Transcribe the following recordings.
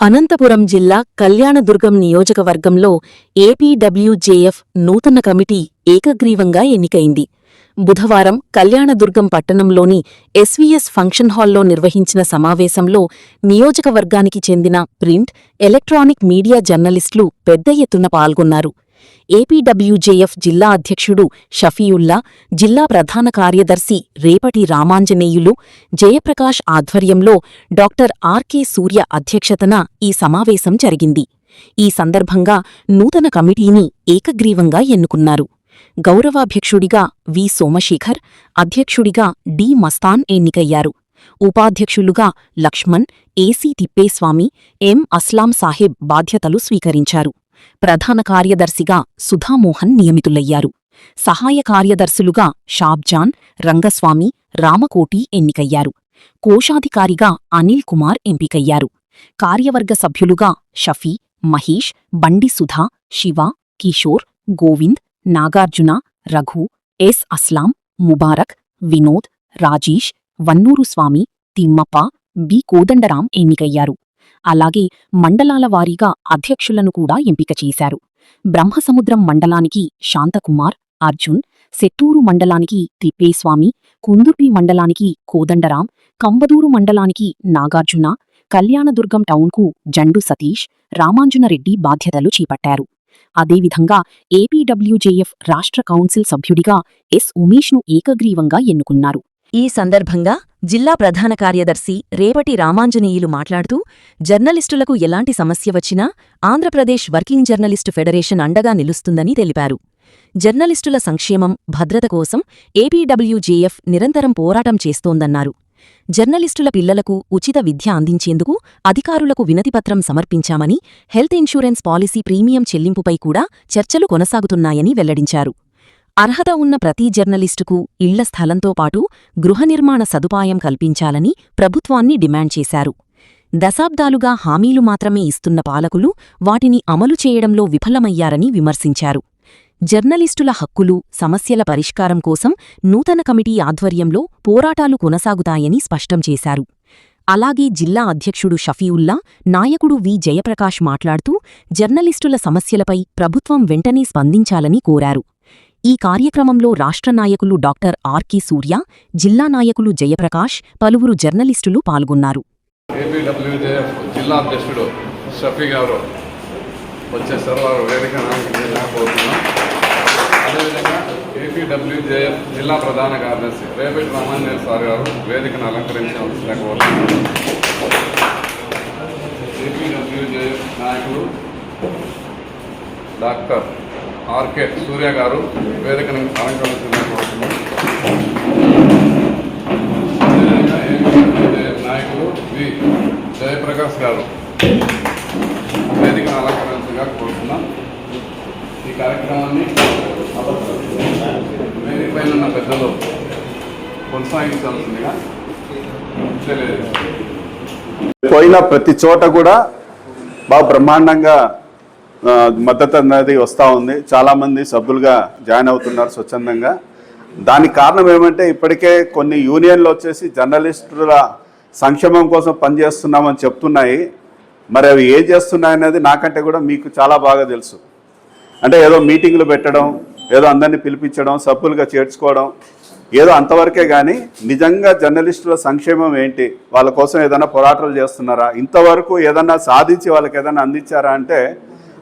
అనంతపురం జిల్లా కళ్యాణదుర్గం నియోజకవర్గంలో ఏపీడబ్ల్యూజేఎఫ్ నూతన కమిటీ ఏకగ్రీవంగా ఎన్నికైంది. బుధవారం కళ్యాణదుర్గం పట్టణంలోని ఎస్వీఎస్ ఫంక్షన్ హాల్లో నిర్వహించిన సమావేశంలో నియోజకవర్గానికి చెందిన ప్రింట్, ఎలక్ట్రానిక్ మీడియా జర్నలిస్టులు పెద్ద ఎత్తున పాల్గొన్నారు. ఏపీడబ్ల్యూజేఎఫ్ జిల్లా అధ్యక్షుడు షఫీయుల్లా, జిల్లా ప్రధాన కార్యదర్శి రేపటి రామాంజనేయులు, జయప్రకాష్ ఆధ్వర్యంలో డాక్టర్ ఆర్కే సూర్య అధ్యక్షతన ఈ సమావేశం జరిగింది. ఈ సందర్భంగా నూతన కమిటీని ఏకగ్రీవంగా ఎన్నుకున్నారు. గౌరవాధ్యక్షుడిగా వి సోమశేఖర్, అధ్యక్షుడిగా డి మస్తాన్ ఎన్నికయ్యారు. ఉపాధ్యక్షులుగా లక్ష్మణ్, ఏసీ తిప్పేస్వామి, ఎం అస్లాం సాహెబ్ బాధ్యతలు స్వీకరించారు. ప్రధాన కార్యదర్శిగా సుధామోహన్ నియమితులయ్యారు. సహాయ కార్యదర్శులుగా షాబ్జాన్, రంగస్వామి, రామకోటి ఎన్నికయ్యారు. కోశాధికారిగా అనిల్ కుమార్ ఎంపికయ్యారు. కార్యవర్గ సభ్యులుగా షఫీ, మహేష్, బండి సుధా, శివ, కిషోర్, గోవింద్, నాగార్జున, రఘు, ఎస్ అస్లాం, ముబారక్, వినోద్, రాజేష్, వన్నూరు స్వామి, తిమ్మప్ప, బి కోదండరాం ఎన్నికయ్యారు. అలాగే మండలాల వారీగా అధ్యక్షులను కూడా ఎంపిక చేశారు. బ్రహ్మసముద్రం మండలానికి శాంతకుమార్, అర్జున్, సెట్టూరు మండలానికి తిప్పేస్వామి, కుందుర్పి మండలానికి కోదండరాం, కంబదూరు మండలానికి నాగార్జున, కళ్యాణదుర్గం టౌన్కు జండు సతీష్, రామాంజనరెడ్డి బాధ్యతలు చేపట్టారు. అదేవిధంగా ఏపీడబ్ల్యూజేఎఫ్ రాష్ట్ర కౌన్సిల్ సభ్యుడిగా ఎస్ ఉమేష్ను ఏకగ్రీవంగా ఎన్నుకున్నారు. ఈ సందర్భంగా జిల్లా ప్రధాన కార్యదర్శి రేపటి రామాంజనేయులు మాట్లాడుతూ, జర్నలిస్టులకు ఎలాంటి సమస్య వచ్చినా ఆంధ్రప్రదేశ్ వర్కింగ్ జర్నలిస్టు ఫెడరేషన్ అండగా నిలుస్తుందని తెలిపారు. జర్నలిస్టుల సంక్షేమం, భద్రత కోసం ఏపీడబ్ల్యూజేఎఫ్ నిరంతరం పోరాటం చేస్తోందన్నారు. జర్నలిస్టుల పిల్లలకు ఉచిత విద్య అందించేందుకు అధికారులకు వినతిపత్రం సమర్పించామని, హెల్త్ ఇన్సూరెన్స్ పాలసీ ప్రీమియం చెల్లింపుపై కూడా చర్చలు కొనసాగుతున్నాయని వెల్లడించారు. అర్హత ఉన్న ప్రతి జర్నలిస్టుకు ఇళ్ల స్థలంతో పాటు గృహ నిర్మాణ సదుపాయం కల్పించాలని ప్రభుత్వాన్ని డిమాండ్ చేశారు. దశాబ్దాలుగా హామీలు మాత్రమే ఇస్తున్న పాలకులు వాటిని అమలు చేయడంలో విఫలమయ్యారని విమర్శించారు. జర్నలిస్టుల హక్కులు, సమస్యల పరిష్కారం కోసం నూతన కమిటీ ఆధ్వర్యంలో పోరాటాలు కొనసాగుతాయని స్పష్టం చేశారు. అలాగే జిల్లా అధ్యక్షుడు షఫీయుల్లా, నాయకుడు వి జయప్రకాష్ మాట్లాడుతూ జర్నలిస్టుల సమస్యలపై ప్రభుత్వం వెంటనే స్పందించాలని కోరారు. ఈ కార్యక్రమంలో రాష్ట్ర నాయకులు డాక్టర్ ఆర్కే సూర్య, జిల్లా నాయకులు జయప్రకాష్, పలువురు జర్నలిస్టులు పాల్గొన్నారు. ఏపీడబ్ల్యూజేఎఫ్ జిల్లా అధ్యక్షుడు షఫీ గారు వచ్చేసారు. వారు వేదిక కోరుతున్నాం. అదేవిధంగా ఏపీడబ్ల్యూజేఎఫ్ జిల్లా ప్రధాన కార్యదర్శి రేపటి రామాంజనేయులు సార్ గారు వేదికను అలంకరించవలసిన కోరుతున్నాం. ఏపీడబ్ల్యూజేఎఫ్ నాయకుడు డాక్టర్ ఆర్కే సూర్య గారు వేదికను అలంకరించిన కోరుతున్నాం. అదేవిధంగా ఏపీడబ్ల్యూజేఎఫ్ నాయకుడు వి జయప్రకాష్ గారు వేదికను అలంకరించగా కోరుతున్నాం. ఈ కార్యక్రమాన్ని వేదిక పైన ఉన్న పెద్దలు కొనసాగించాల్సిందిగా తెలియదు. పోయిన ప్రతి చోట కూడా బాగా బ్రహ్మాండంగా మద్దతు అనేది వస్తూ ఉంది. చాలామంది సభ్యులుగా జాయిన్ అవుతున్నారు స్వచ్ఛందంగా. దానికి కారణం ఏమంటే ఇప్పటికే కొన్ని యూనియన్లు వచ్చేసి జర్నలిస్టుల సంక్షేమం కోసం పనిచేస్తున్నామని చెప్తున్నాయి. మరి అవి ఏం చేస్తున్నాయనేది నాకంటే కూడా మీకు చాలా బాగా తెలుసు. అంటే ఏదో మీటింగులు పెట్టడం, ఏదో అందరినీ పిలిపించడం, సభ్యులుగా చేర్చుకోవడం, ఏదో అంతవరకే. కానీ నిజంగా జర్నలిస్టుల సంక్షేమం ఏంటి, వాళ్ళ కోసం ఏదైనా పోరాటాలు చేస్తున్నారా, ఇంతవరకు ఏదన్నా సాధించి వాళ్ళకి ఏదైనా అందించారా అంటే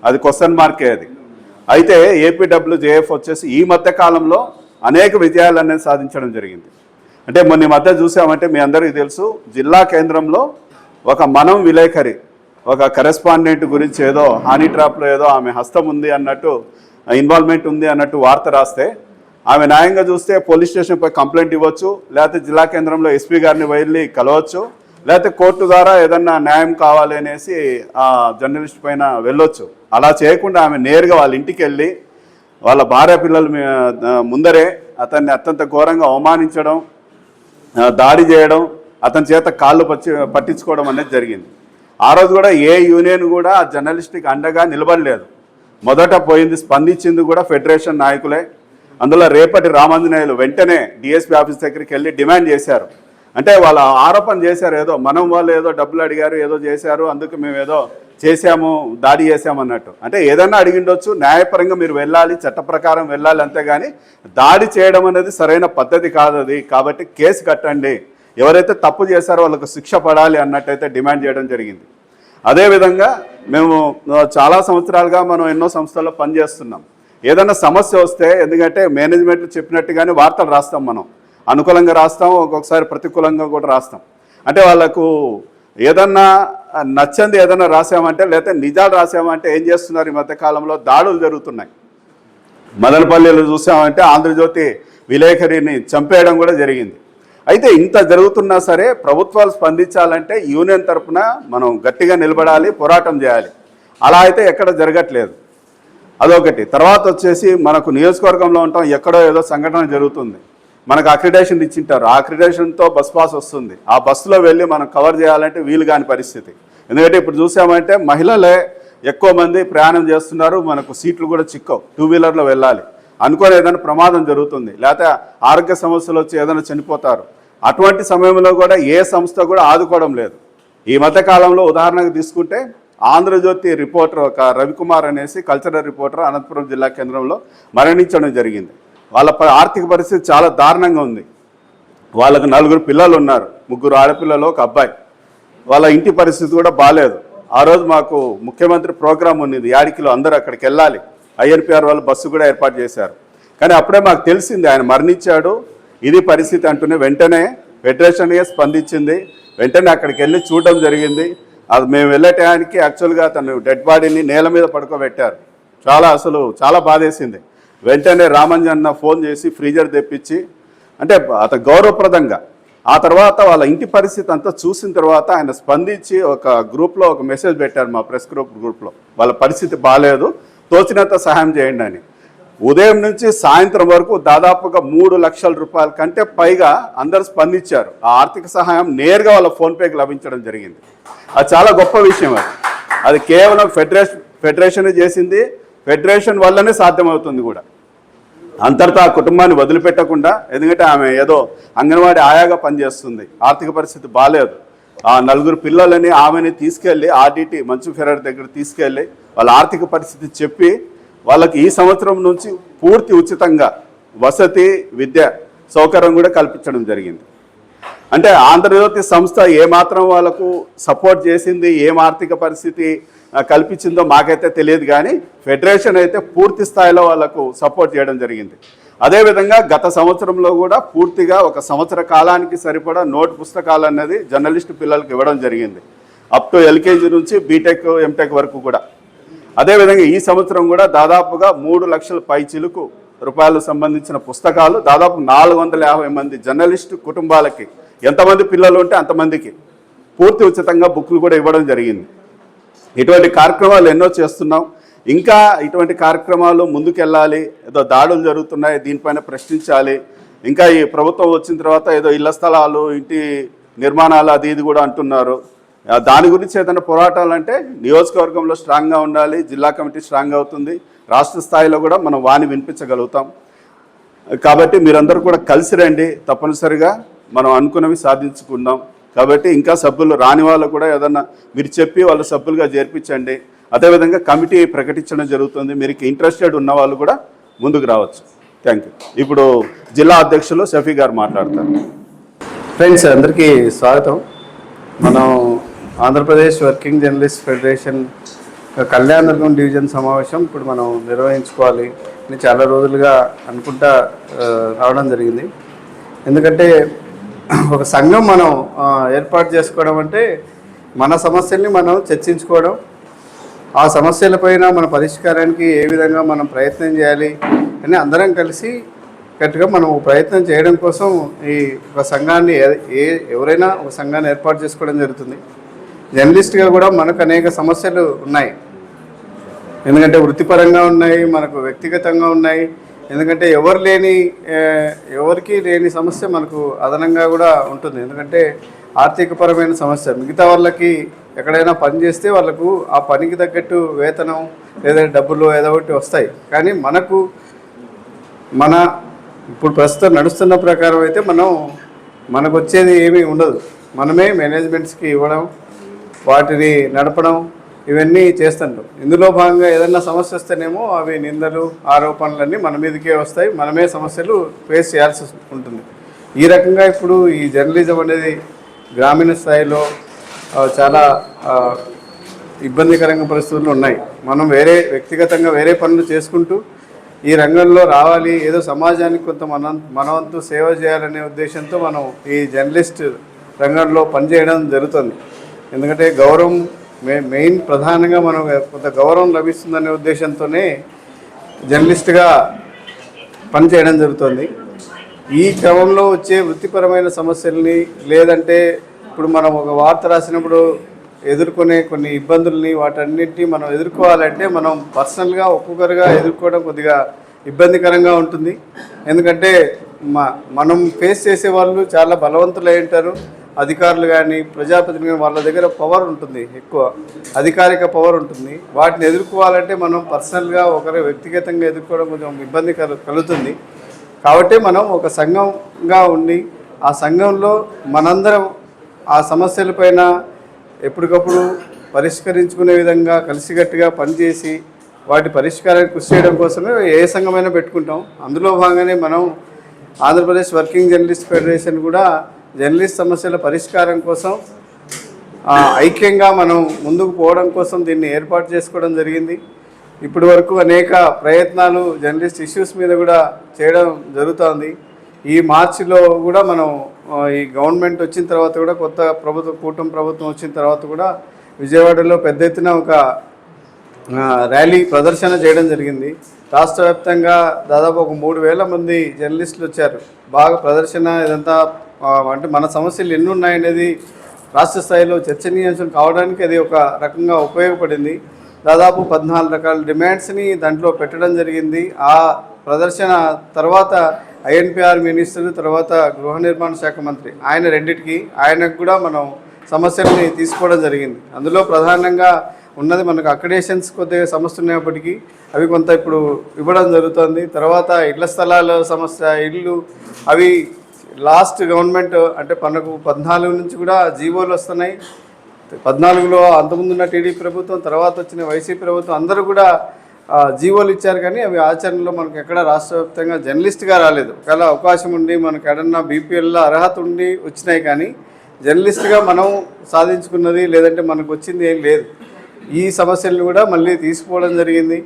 అది క్వశ్చన్ మార్కే. అది అయితే ఏపీడబ్ల్యూజేఎఫ్ వచ్చేసి ఈ మధ్య కాలంలో అనేక విజయాలు అనేది సాధించడం జరిగింది. అంటే మొన్న మధ్య చూసామంటే మీ అందరికీ తెలుసు, జిల్లా కేంద్రంలో ఒక మనం విలేకరి, ఒక కరెస్పాండెంట్ గురించి ఏదో హానీ ట్రాప్లో ఏదో ఆమె హస్తం ఉంది అన్నట్టు, ఇన్వాల్వ్మెంట్ ఉంది అన్నట్టు వార్త రాస్తే ఆమె న్యాయంగా చూస్తే పోలీస్ స్టేషన్పై కంప్లైంట్ ఇవ్వచ్చు, లేకపోతే జిల్లా కేంద్రంలో ఎస్పీ గారిని వెళ్ళి కలవచ్చు, లేకపోతే కోర్టు ద్వారా ఏదన్నా న్యాయం కావాలి అనేసి ఆ జర్నలిస్ట్ పైన వెళ్ళొచ్చు. అలా చేయకుండా ఆమె నేరుగా వాళ్ళ ఇంటికి వెళ్ళి వాళ్ళ భార్య పిల్లల ముందరే అతన్ని అత్యంత ఘోరంగా అవమానించడం, దాడి చేయడం, అతని చేత కాళ్ళు పట్టించుకోవడం అనేది జరిగింది. ఆ రోజు కూడా ఏ యూనియన్ కూడా ఆ జర్నలిస్ట్కి అండగా నిలబడలేదు. మొదట పోయింది, స్పందించింది కూడా ఫెడరేషన్ నాయకులే. అందులో రేపటి రామాంజనేయులు వెంటనే డిఎస్పీ ఆఫీస్ దగ్గరికి వెళ్ళి డిమాండ్ చేశారు, అంటే వాళ్ళ ఆరోపణ చేశారు, ఏదో మనం వాళ్ళు ఏదో డబ్బులు అడిగారు, ఏదో చేశారు, అందుకు మేము ఏదో చేశాము, దాడి చేశాము అన్నట్టు. అంటే ఏదన్నా అడిగిండొచ్చు, న్యాయపరంగా మీరు వెళ్ళాలి, చట్ట ప్రకారం వెళ్ళాలి, అంతేగాని దాడి చేయడం అనేది సరైన పద్ధతి కాదు అది. కాబట్టి కేసు కట్టండి, ఎవరైతే తప్పు చేశారో వాళ్ళకు శిక్ష పడాలి అన్నట్టయితే డిమాండ్ చేయడం జరిగింది. అదేవిధంగా మేము చాలా సంవత్సరాలుగా మనం ఎన్నో సంస్థల్లో పనిచేస్తున్నాం. ఏదైనా సమస్య వస్తే, ఎందుకంటే మేనేజ్మెంట్ చెప్పినట్టుగానే వార్తలు రాస్తాం, మనం అనుకూలంగా రాస్తాం, ఒక్కొక్కసారి ప్రతికూలంగా కూడా రాస్తాం. అంటే వాళ్ళకు ఏదన్నా నచ్చంది ఏదన్నా రాసామంటే, లేకపోతే నిజాలు రాసామంటే ఏం చేస్తున్నారు, ఈ మధ్యకాలంలో దాడులు జరుగుతున్నాయి. మదనపల్లిలో చూసామంటే ఆంధ్రజ్యోతి విలేకరిని చంపేయడం కూడా జరిగింది. అయితే ఇంత జరుగుతున్నా సరే ప్రభుత్వాలు స్పందించాలంటే యూనియన్ తరఫున మనం గట్టిగా నిలబడాలి, పోరాటం చేయాలి. అలా అయితే ఎక్కడ జరగట్లేదు, అదొకటి. తర్వాత వచ్చేసి మనకు నియోజకవర్గంలో ఉంటాం, ఎక్కడో ఏదో సంఘటన జరుగుతుంది, మనకు అక్రిడేషన్ ఇచ్చింటారు, ఆ అక్రిడేషన్తో బస్ పాస్ వస్తుంది, ఆ బస్సులో వెళ్ళి మనం కవర్ చేయాలంటే వీలు కాని పరిస్థితి. ఎందుకంటే ఇప్పుడు చూసామంటే మహిళలే ఎక్కువ మంది ప్రయాణం చేస్తున్నారు, మనకు సీట్లు కూడా చిక్కవు, 2 వీలర్లో వెళ్ళాలి, అనుకోని ఏదైనా ప్రమాదం జరుగుతుంది, లేకపోతే ఆరోగ్య సమస్యలు వచ్చి ఏదైనా చనిపోతారు. అటువంటి సమయంలో కూడా ఏ సంస్థ కూడా ఆదుకోవడం లేదు. ఈ మధ్యకాలంలో ఉదాహరణకు తీసుకుంటే ఆంధ్రజ్యోతి రిపోర్టర్ ఒక రవికుమార్ అనేసి కల్చరల్ రిపోర్టర్ అనంతపురం జిల్లా కేంద్రంలో మరణించడం జరిగింది. వాళ్ళ ఆర్థిక పరిస్థితి చాలా దారుణంగా ఉంది. వాళ్ళకు 4 పిల్లలు ఉన్నారు, 3 ఆడపిల్లలు, 1 అబ్బాయి. వాళ్ళ ఇంటి పరిస్థితి కూడా బాగాలేదు. ఆ రోజు మాకు ముఖ్యమంత్రి ప్రోగ్రాం ఉన్నది, యాడికిలో అందరూ అక్కడికి వెళ్ళాలి, INPR వాళ్ళు బస్సు కూడా ఏర్పాటు చేశారు. కానీ అప్పుడే మాకు తెలిసింది ఆయన మరణించాడు, ఇది పరిస్థితి అంటూనే వెంటనే ఫెడరేషన్గా స్పందించింది. వెంటనే అక్కడికి వెళ్ళి చూడడం జరిగింది. అది మేము వెళ్ళే టయానికి యాక్చువల్గా తను డెడ్ బాడీని నేల మీద పడుకోబెట్టారు. చాలా బాధేసింది. వెంటనే రామంజన్న ఫోన్ చేసి ఫ్రీజర్ తెప్పించి, అంటే అతను గౌరవప్రదంగా, ఆ తర్వాత వాళ్ళ ఇంటి పరిస్థితి అంతా చూసిన తర్వాత ఆయన స్పందించి ఒక గ్రూప్లో ఒక మెసేజ్ పెట్టారు, మా ప్రెస్ గ్రూప్లో, వాళ్ళ పరిస్థితి బాగాలేదు, తోచినంత సహాయం చేయండి అని. ఉదయం నుంచి సాయంత్రం వరకు దాదాపుగా 3 లక్షల రూపాయల కంటే పైగా అందరూ స్పందించారు. ఆ ఆర్థిక సహాయం నేరుగా వాళ్ళ ఫోన్పేకి లభించడం జరిగింది. అది చాలా గొప్ప విషయం. అది కేవలం ఫెడరేషన్ చేసింది, ఫెడరేషన్ వల్లనే సాధ్యమవుతుంది కూడా. అంతటితో ఆ కుటుంబాన్ని వదిలిపెట్టకుండా, ఎందుకంటే ఆమె ఏదో అంగన్వాడీ ఆయాగా పనిచేస్తుంది, ఆర్థిక పరిస్థితి బాగాలేదు. ఆ 4 పిల్లలని ఆమెని తీసుకెళ్ళి RDT మంచు ఫెరర్ దగ్గర తీసుకెళ్ళి వాళ్ళ ఆర్థిక పరిస్థితి చెప్పి వాళ్ళకి ఈ సంవత్సరం నుంచి పూర్తి ఉచితంగా వసతి, విద్య సౌకర్యం కూడా కల్పించడం జరిగింది. అంటే ఆంధ్రజ్యోతి సంస్థ ఏమాత్రం వాళ్ళకు సపోర్ట్ చేసింది, ఏం ఆర్థిక పరిస్థితి కల్పించిందో మాకైతే తెలియదు, కానీ ఫెడరేషన్ అయితే పూర్తి స్థాయిలో వాళ్ళకు సపోర్ట్ చేయడం జరిగింది. అదేవిధంగా గత సంవత్సరంలో కూడా పూర్తిగా 1 సంవత్సర కాలానికి సరిపడా నోట్ పుస్తకాలు అన్నది జర్నలిస్టు పిల్లలకు ఇవ్వడం జరిగింది, అప్ టు LKG నుంచి బీటెక్, ఎంటెక్ వరకు కూడా. అదేవిధంగా ఈ సంవత్సరం కూడా దాదాపుగా 3 లక్షల పైచిలుకు రూపాయలకు సంబంధించిన పుస్తకాలు దాదాపు 450 మంది జర్నలిస్టు కుటుంబాలకి, ఎంతమంది పిల్లలు ఉంటే అంతమందికి పూర్తి ఉచితంగా బుక్లు కూడా ఇవ్వడం జరిగింది. ఇటువంటి కార్యక్రమాలు ఎన్నో చేస్తున్నాం. ఇంకా ఇటువంటి కార్యక్రమాలు ముందుకెళ్ళాలి. ఏదో దాడులు జరుగుతున్నాయి, దీనిపైన ప్రశ్నించాలి. ఇంకా ఈ ప్రభుత్వం వచ్చిన తర్వాత ఏదో ఇళ్ల స్థలాలు, ఇంటి నిర్మాణాలు, అది ఇది కూడా అంటున్నారు. దాని గురించి ఏదైనా పోరాటాలు అంటే నియోజకవర్గంలో స్ట్రాంగ్గా ఉండాలి, జిల్లా కమిటీ స్ట్రాంగ్ అవుతుంది, రాష్ట్ర స్థాయిలో కూడా మనం వాణి వినిపించగలుగుతాం. కాబట్టి మీరందరూ కూడా కలిసి రండి, తప్పనిసరిగా మనం అనుకున్నవి సాధించుకుందాం. కాబట్టి ఇంకా సభ్యులు రాని వాళ్ళు కూడా ఏదన్నా మీరు చెప్పి వాళ్ళ సభ్యులుగా చేర్పించండి. అదేవిధంగా కమిటీ ప్రకటించడం జరుగుతుంది, మీరు ఇంట్రెస్టెడ్ ఉన్న వాళ్ళు కూడా ముందుకు రావచ్చు. Thank you. ఇప్పుడు జిల్లా అధ్యక్షులు షఫీ గారు మాట్లాడతారు. ఫ్రెండ్స్, అందరికీ స్వాగతం. మనం Andhra Pradesh working journalist federation Kalyandurg division సమావేశం ఇప్పుడు మనం నిర్వహించుకోవాలి అని చాలా రోజులుగా అనుకుంటా రావడం జరిగింది. ఎందుకంటే ఒక సంఘం మనం ఏర్పాటు చేసుకోవడం అంటే మన సమస్యల్ని మనం చర్చించుకోవడం, ఆ సమస్యలపైన మన పరిష్కారానికి ఏ విధంగా మనం ప్రయత్నం చేయాలి అని అందరం కలిసి గట్టిగా మనం ప్రయత్నం చేయడం కోసం ఈ ఒక సంఘాన్ని ఎవరైనా ఒక సంఘాన్ని ఏర్పాటు చేసుకోవడం జరుగుతుంది. జర్నలిస్ట్గా కూడా మనకు అనేక సమస్యలు ఉన్నాయి. ఎందుకంటే వృత్తిపరంగా ఉన్నాయి, మనకు వ్యక్తిగతంగా ఉన్నాయి. ఎందుకంటే ఎవరికి లేని సమస్య మనకు అదనంగా కూడా ఉంటుంది. ఎందుకంటే ఆర్థికపరమైన సమస్య. మిగతా వాళ్ళకి ఎక్కడైనా పని చేస్తే వాళ్ళకు ఆ పనికి తగ్గట్టు వేతనం లేదా డబ్బులు ఏదో ఒకటి వస్తాయి. కానీ మనకు ఇప్పుడు ప్రస్తుతం నడుస్తున్న ప్రకారం అయితే మనం మనకు వచ్చేది ఏమీ ఉండదు. మనమే మేనేజ్మెంట్స్కి ఇవ్వడం, వాటిని నడపడం, ఇవన్నీ చేస్తుంటాం. ఇందులో భాగంగా ఏదైనా సమస్య వస్తేనేమో అవి నిందలు, ఆరోపణలన్నీ మన మీదకే వస్తాయి. మనమే సమస్యలు ఫేస్ చేయాల్సి ఉంటుంది. ఈ రకంగా ఇప్పుడు ఈ జర్నలిజం అనేది గ్రామీణ స్థాయిలో చాలా ఇబ్బందికరంగా పరిస్థితులు ఉన్నాయి. మనం వ్యక్తిగతంగా వేరే పనులు చేసుకుంటూ ఈ రంగంలో రావాలి, ఏదో సమాజానికి కొంత మనవంతు సేవ చేయాలనే ఉద్దేశంతో మనం ఈ జర్నలిస్ట్ రంగంలో పనిచేయడం జరుగుతుంది. ఎందుకంటే గౌరవం మెయిన్ ప్రధానంగా మనం కొంత గౌరవం లభిస్తుందనే ఉద్దేశంతోనే జర్నలిస్ట్గా పనిచేయడం జరుగుతుంది. ఈ క్రమంలో వచ్చే వృత్తిపరమైన సమస్యల్ని, లేదంటే ఇప్పుడు మనం ఒక వార్త రాసినప్పుడు ఎదుర్కొనే కొన్ని ఇబ్బందుల్ని, వాటన్నిటిని మనం ఎదుర్కోవాలంటే మనం పర్సనల్గా ఒక్కొక్కరుగా ఎదుర్కోవడం కొద్దిగా ఇబ్బందికరంగా ఉంటుంది. ఎందుకంటే మనం ఫేస్ చేసే వాళ్ళు చాలా బలవంతులు అయి ఉంటారు. అధికారులు కానీ, ప్రజాప్రతినిధులు కానీ, వాళ్ళ దగ్గర పవర్ ఉంటుంది, ఎక్కువ అధికారిక పవర్ ఉంటుంది. వాటిని ఎదుర్కోవాలంటే మనం పర్సనల్గా ఒకరు వ్యక్తిగతంగా ఎదుర్కోవడం కొంచెం ఇబ్బంది కలుగుతుంది. కాబట్టి మనం ఒక సంఘంగా ఉండి ఆ సంఘంలో మనందరం ఆ సమస్యలపైన ఎప్పటికప్పుడు పరిష్కరించుకునే విధంగా కలిసికట్టుగా పనిచేసి వాటి పరిష్కారానికి కృషి చేయడం కోసమే ఏ సంఘమైనా పెట్టుకుంటాం. అందులో భాగంగానే మనం ఆంధ్రప్రదేశ్ వర్కింగ్ జర్నలిస్ట్ ఫెడరేషన్ కూడా జర్నలిస్ట్ సమస్యల పరిష్కారం కోసం ఐక్యంగా మనం ముందుకు పోవడం కోసం దీన్ని ఏర్పాటు చేసుకోవడం జరిగింది. ఇప్పటి వరకు అనేక ప్రయత్నాలు జర్నలిస్ట్ ఇష్యూస్ మీద కూడా చేయడం జరుగుతోంది. ఈ మార్చిలో కూడా మనం ఈ గవర్నమెంట్ వచ్చిన తర్వాత కూడా కొత్త కూటమి ప్రభుత్వం వచ్చిన తర్వాత కూడా విజయవాడలో పెద్ద ఎత్తున ఒక ర్యాలీ ప్రదర్శన చేయడం జరిగింది. రాష్ట్ర వ్యాప్తంగా దాదాపు ఒక 3,000 మంది జర్నలిస్టులు వచ్చారు. బాగా ప్రదర్శన ఇదంతా అంటే మన సమస్యలు ఎన్ని ఉన్నాయనేది రాష్ట్ర స్థాయిలో చర్చనీయాంశం కావడానికి అది ఒక రకంగా ఉపయోగపడింది. దాదాపు 14 రకాల డిమాండ్స్ని దాంట్లో పెట్టడం జరిగింది. ఆ ప్రదర్శన తర్వాత ఐఎన్పిఆర్ మినిస్టర్, తర్వాత గృహ నిర్మాణ శాఖ మంత్రి, ఆయనకు కూడా మనం సమస్యల్ని తీసుకోవడం జరిగింది. అందులో ప్రధానంగా ఉన్నది మనకు అక్రిడేషన్స్ కొద్దిగా సమస్య ఉన్నప్పటికీ అవి కొంత ఇప్పుడు ఇవ్వడం జరుగుతుంది. తర్వాత ఇళ్ల స్థలాల సమస్య, ఇళ్ళు అవి లాస్ట్ గవర్నమెంట్ అంటే మనకు 14 నుంచి కూడా జీవోలు వస్తున్నాయి. 14లో అంతకుముందున్న టీడీపీ ప్రభుత్వం, తర్వాత వచ్చిన వైసీపీ ప్రభుత్వం అందరూ కూడా జీవోలు ఇచ్చారు. కానీ అవి ఆచరణలో మనకు ఎక్కడ రాష్ట్ర వ్యాప్తంగా జర్నలిస్ట్గా రాలేదు. ఒకవేళ అవకాశం ఉండి మనకు ఎడన్నా బీపీఎల్లో అర్హత ఉండి వచ్చినాయి, కానీ జర్నలిస్ట్గా మనం సాధించుకున్నది లేదంటే మనకు వచ్చింది ఏం లేదు. ఈ సమస్యలను కూడా మళ్ళీ తీసుకుపోవడం జరిగింది.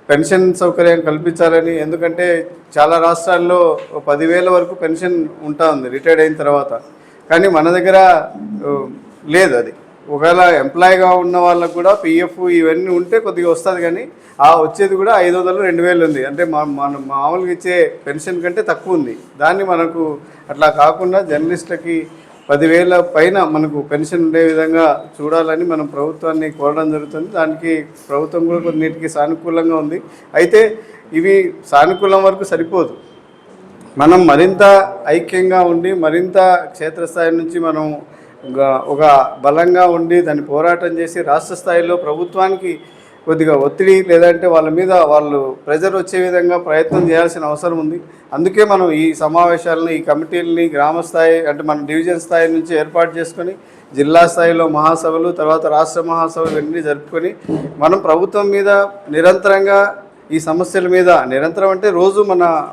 పెన్షన్ సౌకర్యం కల్పించాలని, ఎందుకంటే చాలా రాష్ట్రాల్లో 10,000 వరకు పెన్షన్ ఉంటుంది రిటైర్డ్ అయిన తర్వాత. కానీ మన దగ్గర లేదు అది. ఒకవేళ ఎంప్లాయీగా ఉన్న వాళ్ళకు కూడా పిఎఫ్ ఇవన్నీ ఉంటే కొద్దిగా వస్తుంది, కానీ వచ్చేది కూడా 500, 2,000 ఉంది. అంటే మన మామూలుగా ఇచ్చే పెన్షన్ కంటే తక్కువ ఉంది. దాన్ని మనకు అట్లా కాకుండా జర్నలిస్టులకి 10,000 పైన మనకు పెన్షన్ ఉండే విధంగా చూడాలని మనం ప్రభుత్వాన్ని కోరడం జరుగుతుంది. దానికి ప్రభుత్వం కూడా కొన్నిటికి సానుకూలంగా ఉంది. అయితే ఇవి సానుకూలం వరకు సరిపోదు. మనం మరింత ఐక్యంగా ఉండి, మరింత క్షేత్రస్థాయి నుంచి మనం ఒక బలంగా ఉండి దాన్ని పోరాటం చేసి రాష్ట్ర స్థాయిలో ప్రభుత్వానికి కొద్దిగా ఒత్తిడి, లేదంటే వాళ్ళ మీద ప్రెజర్ వచ్చే విధంగా ప్రయత్నం చేయాల్సిన అవసరం ఉంది. అందుకే మనం ఈ సమావేశాలను, ఈ కమిటీలని గ్రామ స్థాయి అంటే మన డివిజన్ స్థాయి నుంచి ఏర్పాటు చేసుకొని జిల్లా స్థాయిలో మహాసభలు, తర్వాత రాష్ట్ర మహాసభలు ఇవన్నీ జరుపుకొని మనం ప్రభుత్వం మీద నిరంతరంగా ఈ సమస్యల మీద నిరంతరం అంటే రోజు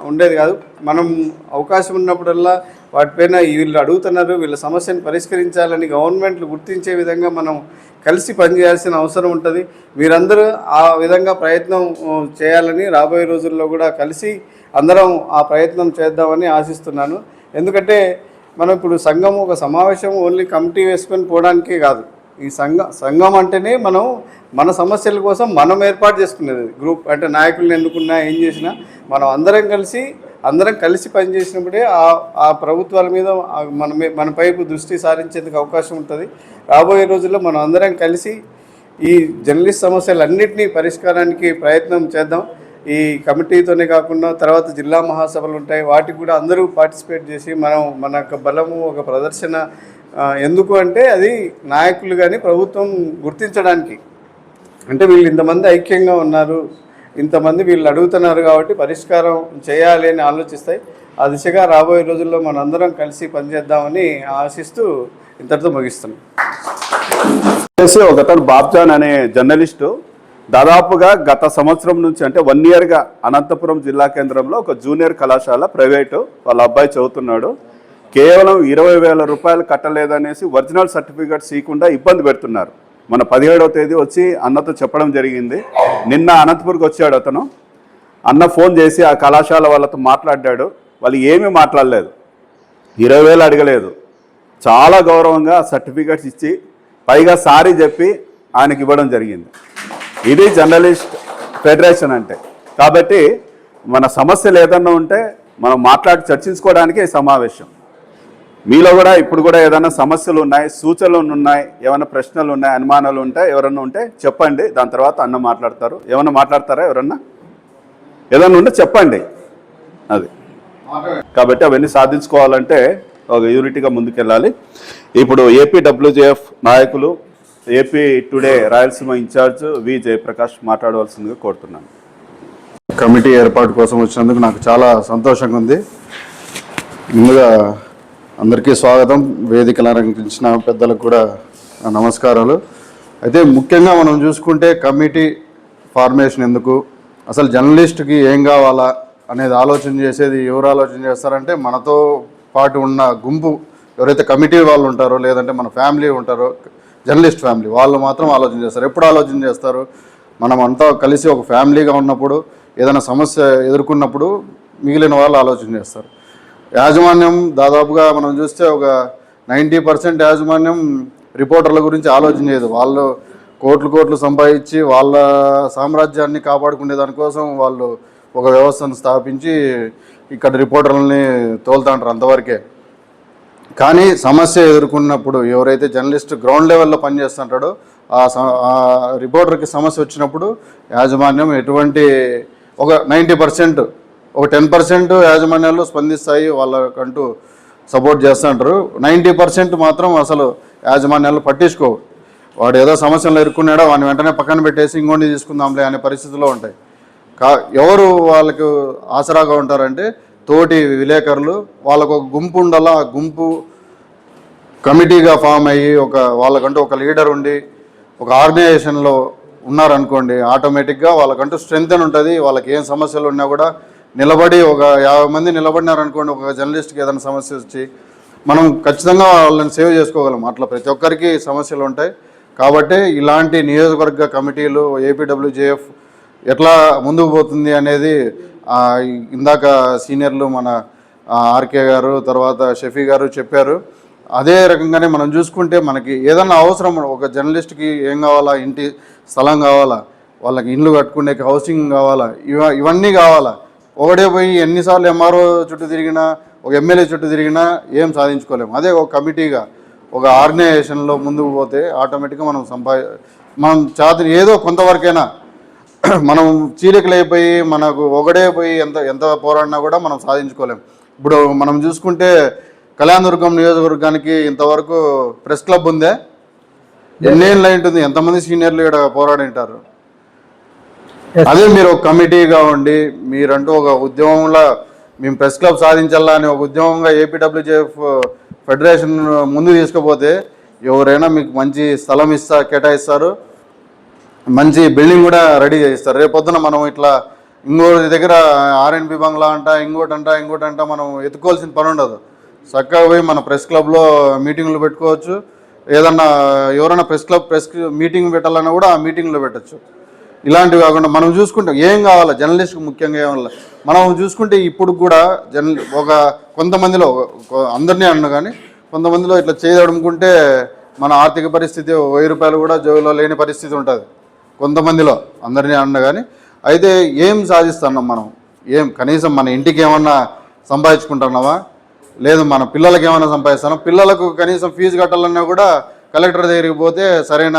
ఉండేది కాదు, మనం అవకాశం ఉన్నప్పుడల్లా వాటిపైన వీళ్ళు అడుగుతున్నారు, వీళ్ళ సమస్యను పరిష్కరించాలని గవర్నమెంట్లు గుర్తించే విధంగా మనం కలిసి పనిచేయాల్సిన అవసరం ఉంటుంది. మీరందరూ ఆ విధంగా ప్రయత్నం చేయాలని, రాబోయే రోజుల్లో కూడా కలిసి అందరం ఆ ప్రయత్నం చేద్దామని ఆశిస్తున్నాను. ఎందుకంటే మనం ఇప్పుడు సంఘం ఒక సమావేశం ఓన్లీ కమిటీ వేసుకొని పోవడానికే కాదు. ఈ సంఘం అంటేనే మన సమస్యల కోసం మనం ఏర్పాటు చేసుకునేది గ్రూప్. అంటే నాయకులను ఎన్నుకున్నా ఏం చేసినా మనం అందరం కలిసి పనిచేసినప్పుడే ఆ ప్రభుత్వాల మీద మన వైపు దృష్టి సారించేందుకు అవకాశం ఉంటుంది. రాబోయే రోజుల్లో మనం అందరం కలిసి ఈ జర్నలిస్ట్ సమస్యలన్నింటినీ పరిష్కారానికి ప్రయత్నం చేద్దాం. ఈ కమిటీతోనే కాకుండా తర్వాత జిల్లా మహాసభలు ఉంటాయి, వాటికి కూడా అందరూ పార్టిసిపేట్ చేసి మన యొక్క బలము ఒక ప్రదర్శన. ఎందుకు అంటే అది నాయకులు కానీ ప్రభుత్వం గుర్తించడానికి, అంటే వీళ్ళు ఇంతమంది ఐక్యంగా ఉన్నారు, ఇంతమంది వీళ్ళు అడుగుతున్నారు కాబట్టి పరిష్కారం చేయాలి అని ఆలోచిస్తాయి. ఆ దిశగా రాబోయే రోజుల్లో మనందరం కలిసి పనిచేద్దామని ఆశిస్తూ ఇంతటితో ముగిస్తున్నాం. ఒకతను బాబ్జాన్ అనే జర్నలిస్టు దాదాపుగా గత సంవత్సరం నుంచి అంటే 1 ఇయర్గా అనంతపురం జిల్లా కేంద్రంలో ఒక జూనియర్ కళాశాల ప్రైవేటు వాళ్ళ అబ్బాయి చదువుతున్నాడు. కేవలం 20,000 రూపాయలు కట్టలేదనేసి ఒరిజినల్ సర్టిఫికేట్స్ ఇవ్వకుండా ఇబ్బంది పెడుతున్నారు. మన 17వ తేదీ వచ్చి అన్నతో చెప్పడం జరిగింది. నిన్న అనంతపురంకి వచ్చాడు అతను. అన్న ఫోన్ చేసి ఆ కళాశాల వాళ్ళతో మాట్లాడాడు. వాళ్ళు ఏమీ మాట్లాడలేదు, 20,000 అడగలేదు. చాలా గౌరవంగా సర్టిఫికేట్స్ ఇచ్చి పైగా సారీ చెప్పి ఆయనకి ఇవ్వడం జరిగింది. ఇది జర్నలిస్ట్ ఫెడరేషన్ అంటే. కాబట్టి మన సమస్యలు ఏదన్నా ఉంటే మనం మాట్లాడి చర్చించుకోవడానికి ఈ సమావేశం. మీలో కూడా ఇప్పుడు కూడా ఏదైనా సమస్యలు ఉన్నాయి, సూచనలు ఉన్నాయి, ఏమైనా ప్రశ్నలు ఉన్నాయి, అనుమానాలు ఉంటాయి, ఎవరన్నా ఉంటే చెప్పండి. దాని తర్వాత అన్న మాట్లాడతారు. ఏమన్నా మాట్లాడతారా? ఎవరన్నా ఏదన్నా ఉంటే చెప్పండి. అది కాబట్టి అవన్నీ సాధించుకోవాలంటే ఒక యూనిటీగా ముందుకెళ్ళాలి. ఇప్పుడు APWJF నాయకులు, ఏపీ టుడే రాయలసీమ ఇన్ఛార్జ్ వి జయప్రకాష్ మాట్లాడవలసిందిగా కోరుతున్నాను. కమిటీ ఏర్పాటు కోసం వచ్చినందుకు నాకు చాలా సంతోషంగా ఉంది. ముందుగా అందరికీ స్వాగతం. వేదికలు అలంకరించిన పెద్దలకు కూడా నమస్కారాలు. అయితే ముఖ్యంగా మనం చూసుకుంటే కమిటీ ఫార్మేషన్ ఎందుకు, అసలు జర్నలిస్ట్కి ఏం కావాలా అనేది ఆలోచన చేసేది ఎవరు ఆలోచన చేస్తారంటే మనతో పాటు ఉన్న గుంపు ఎవరైతే కమిటీ వాళ్ళు ఉంటారో, లేదంటే మన ఫ్యామిలీ ఉంటారో, జర్నలిస్ట్ ఫ్యామిలీ వాళ్ళు మాత్రం ఆలోచన చేస్తారు. ఎప్పుడు ఆలోచన చేస్తారు? మనం అంతా కలిసి ఒక ఫ్యామిలీగా ఉన్నప్పుడు, ఏదైనా సమస్య ఎదుర్కొన్నప్పుడు మిగిలిన వాళ్ళు ఆలోచన చేస్తారు. యాజమాన్యం దాదాపుగా మనం చూస్తే ఒక 90% యాజమాన్యం రిపోర్టర్ల గురించి ఆలోచన చేయదు. వాళ్ళు కోట్లు సంపాదించి వాళ్ళ సామ్రాజ్యాన్ని కాపాడుకునే దానికోసం వాళ్ళు ఒక వ్యవస్థను స్థాపించి ఇక్కడ రిపోర్టర్లని తోలుతాంటారు, అంతవరకే. కానీ సమస్య ఎదుర్కొన్నప్పుడు ఎవరైతే జర్నలిస్ట్ గ్రౌండ్ లెవెల్లో పనిచేస్తుంటాడో ఆ రిపోర్టర్కి సమస్య వచ్చినప్పుడు యాజమాన్యం ఎటువంటి ఒక 90%, ఒక 10% యాజమాన్యాలు స్పందిస్తాయి, వాళ్ళకంటూ సపోర్ట్ చేస్తుంటారు. 90% మాత్రం అసలు యాజమాన్యాలు పట్టించుకోవు. వాడు ఏదో సమస్యలు ఎదుర్కొన్నాడో వాడిని వెంటనే పక్కన పెట్టేసి ఇంకోటి తీసుకుందాంలే అనే పరిస్థితిలో ఉంటాయి. ఎవరు వాళ్ళకు ఆసరాగా ఉంటారంటే తోటి విలేకరులు. వాళ్ళకు ఒక గుంపు ఉండాలా, ఆ గుంపు కమిటీగా ఫామ్ అయ్యి వాళ్ళకంటూ ఒక లీడర్ ఉండి ఒక ఆర్గనైజేషన్లో ఉన్నారనుకోండి, ఆటోమేటిక్గా వాళ్ళకంటూ స్ట్రెంగ్త్ అని ఉంటుంది. వాళ్ళకి ఏం సమస్యలు ఉన్నా కూడా నిలబడి ఒక 50 మంది నిలబడినారనుకోండి, ఒక జర్నలిస్ట్కి ఏదైనా సమస్య వచ్చి మనం ఖచ్చితంగా వాళ్ళని సేవ్ చేసుకోగలం. అట్లా ప్రతి ఒక్కరికి సమస్యలు ఉంటాయి. కాబట్టి ఇలాంటి నియోజకవర్గ కమిటీలు APWJF ఎట్లా ముందుకు పోతుంది అనేది ఇందాక సీనియర్లు మన RK గారు, తర్వాత షఫీ గారు చెప్పారు. అదే రకంగానే మనం చూసుకుంటే మనకి ఏదన్నా అవసరం, ఒక జర్నలిస్ట్కి ఏం కావాలా, ఇంటి స్థలం కావాలా, వాళ్ళకి ఇండ్లు కట్టుకునే హౌసింగ్ కావాలా, ఇవన్నీ కావాలా. ఒకటే పోయి ఎన్నిసార్లు MRO చుట్టూ తిరిగినా, ఒక ఎమ్మెల్యే చుట్టూ తిరిగినా ఏం సాధించుకోలేము. అదే ఒక కమిటీగా ఒక ఆర్గనైజేషన్లో ముందుకు పోతే ఆటోమేటిక్గా మనం చాతి ఏదో కొంతవరకైనా మనం చీలికలైపోయి మనకు ఒకడే పోయి ఎంత పోరాడినా కూడా మనం సాధించుకోలేం. ఇప్పుడు మనం చూసుకుంటే కళ్యాణదుర్గం నియోజకవర్గానికి ఇంతవరకు ప్రెస్ క్లబ్ ఉందే, ఎన్నేళ్ళు ఉంటుంది, ఎంతమంది సీనియర్లు ఇక్కడ పోరాడి ఉంటారు. అదే మీరు ఒక కమిటీగా ఉండి మీరంటూ ఒక ఉద్యమంలో మేము ప్రెస్ క్లబ్ సాధించాలా అని ఒక ఉద్యమంగా APWJF ఫెడరేషన్ ముందు తీసుకుపోతే ఎవరైనా మీకు మంచి స్థలం కేటాయిస్తారు, మంచి బిల్డింగ్ కూడా రెడీ చేయిస్తారు. రేపొద్దున మనం ఇట్లా ఇంకో దగ్గర RNB బంగ్లా ఇంకోటంట మనం ఎత్తుకోవాల్సిన పని ఉండదు. చక్కగా పోయి మన ప్రెస్ క్లబ్లో మీటింగ్లు పెట్టుకోవచ్చు. ఏదన్నా ఎవరైనా ప్రెస్ మీటింగ్ పెట్టాలన్నా కూడా ఆ మీటింగ్లో పెట్టచ్చు. ఇలాంటివి కాకుండా మనం చూసుకుంటే ఏం కావాలా జర్నలిస్ట్కి ముఖ్యంగా ఏమన్నా మనం చూసుకుంటే ఇప్పుడు కూడా ఒక కొంతమందిలో, అందరినీ అన్న కానీ కొంతమందిలో ఇట్లా చేయదడుముకుంటే మన ఆర్థిక పరిస్థితి 1000 రూపాయలు కూడా జోబులో లేని పరిస్థితి ఉంటుంది కొంతమందిలో, అందరినీ అన్న కానీ. అయితే ఏం సాధిస్తున్నాం మనం? కనీసం మన ఇంటికి ఏమన్నా సంపాదించుకుంటున్నావా? లేదు మన పిల్లలకి ఏమైనా సంపాదిస్తున్నాం? పిల్లలకు కనీసం ఫీజు కట్టాలన్నా కూడా కలెక్టర్ దగ్గరికి పోతే సరైన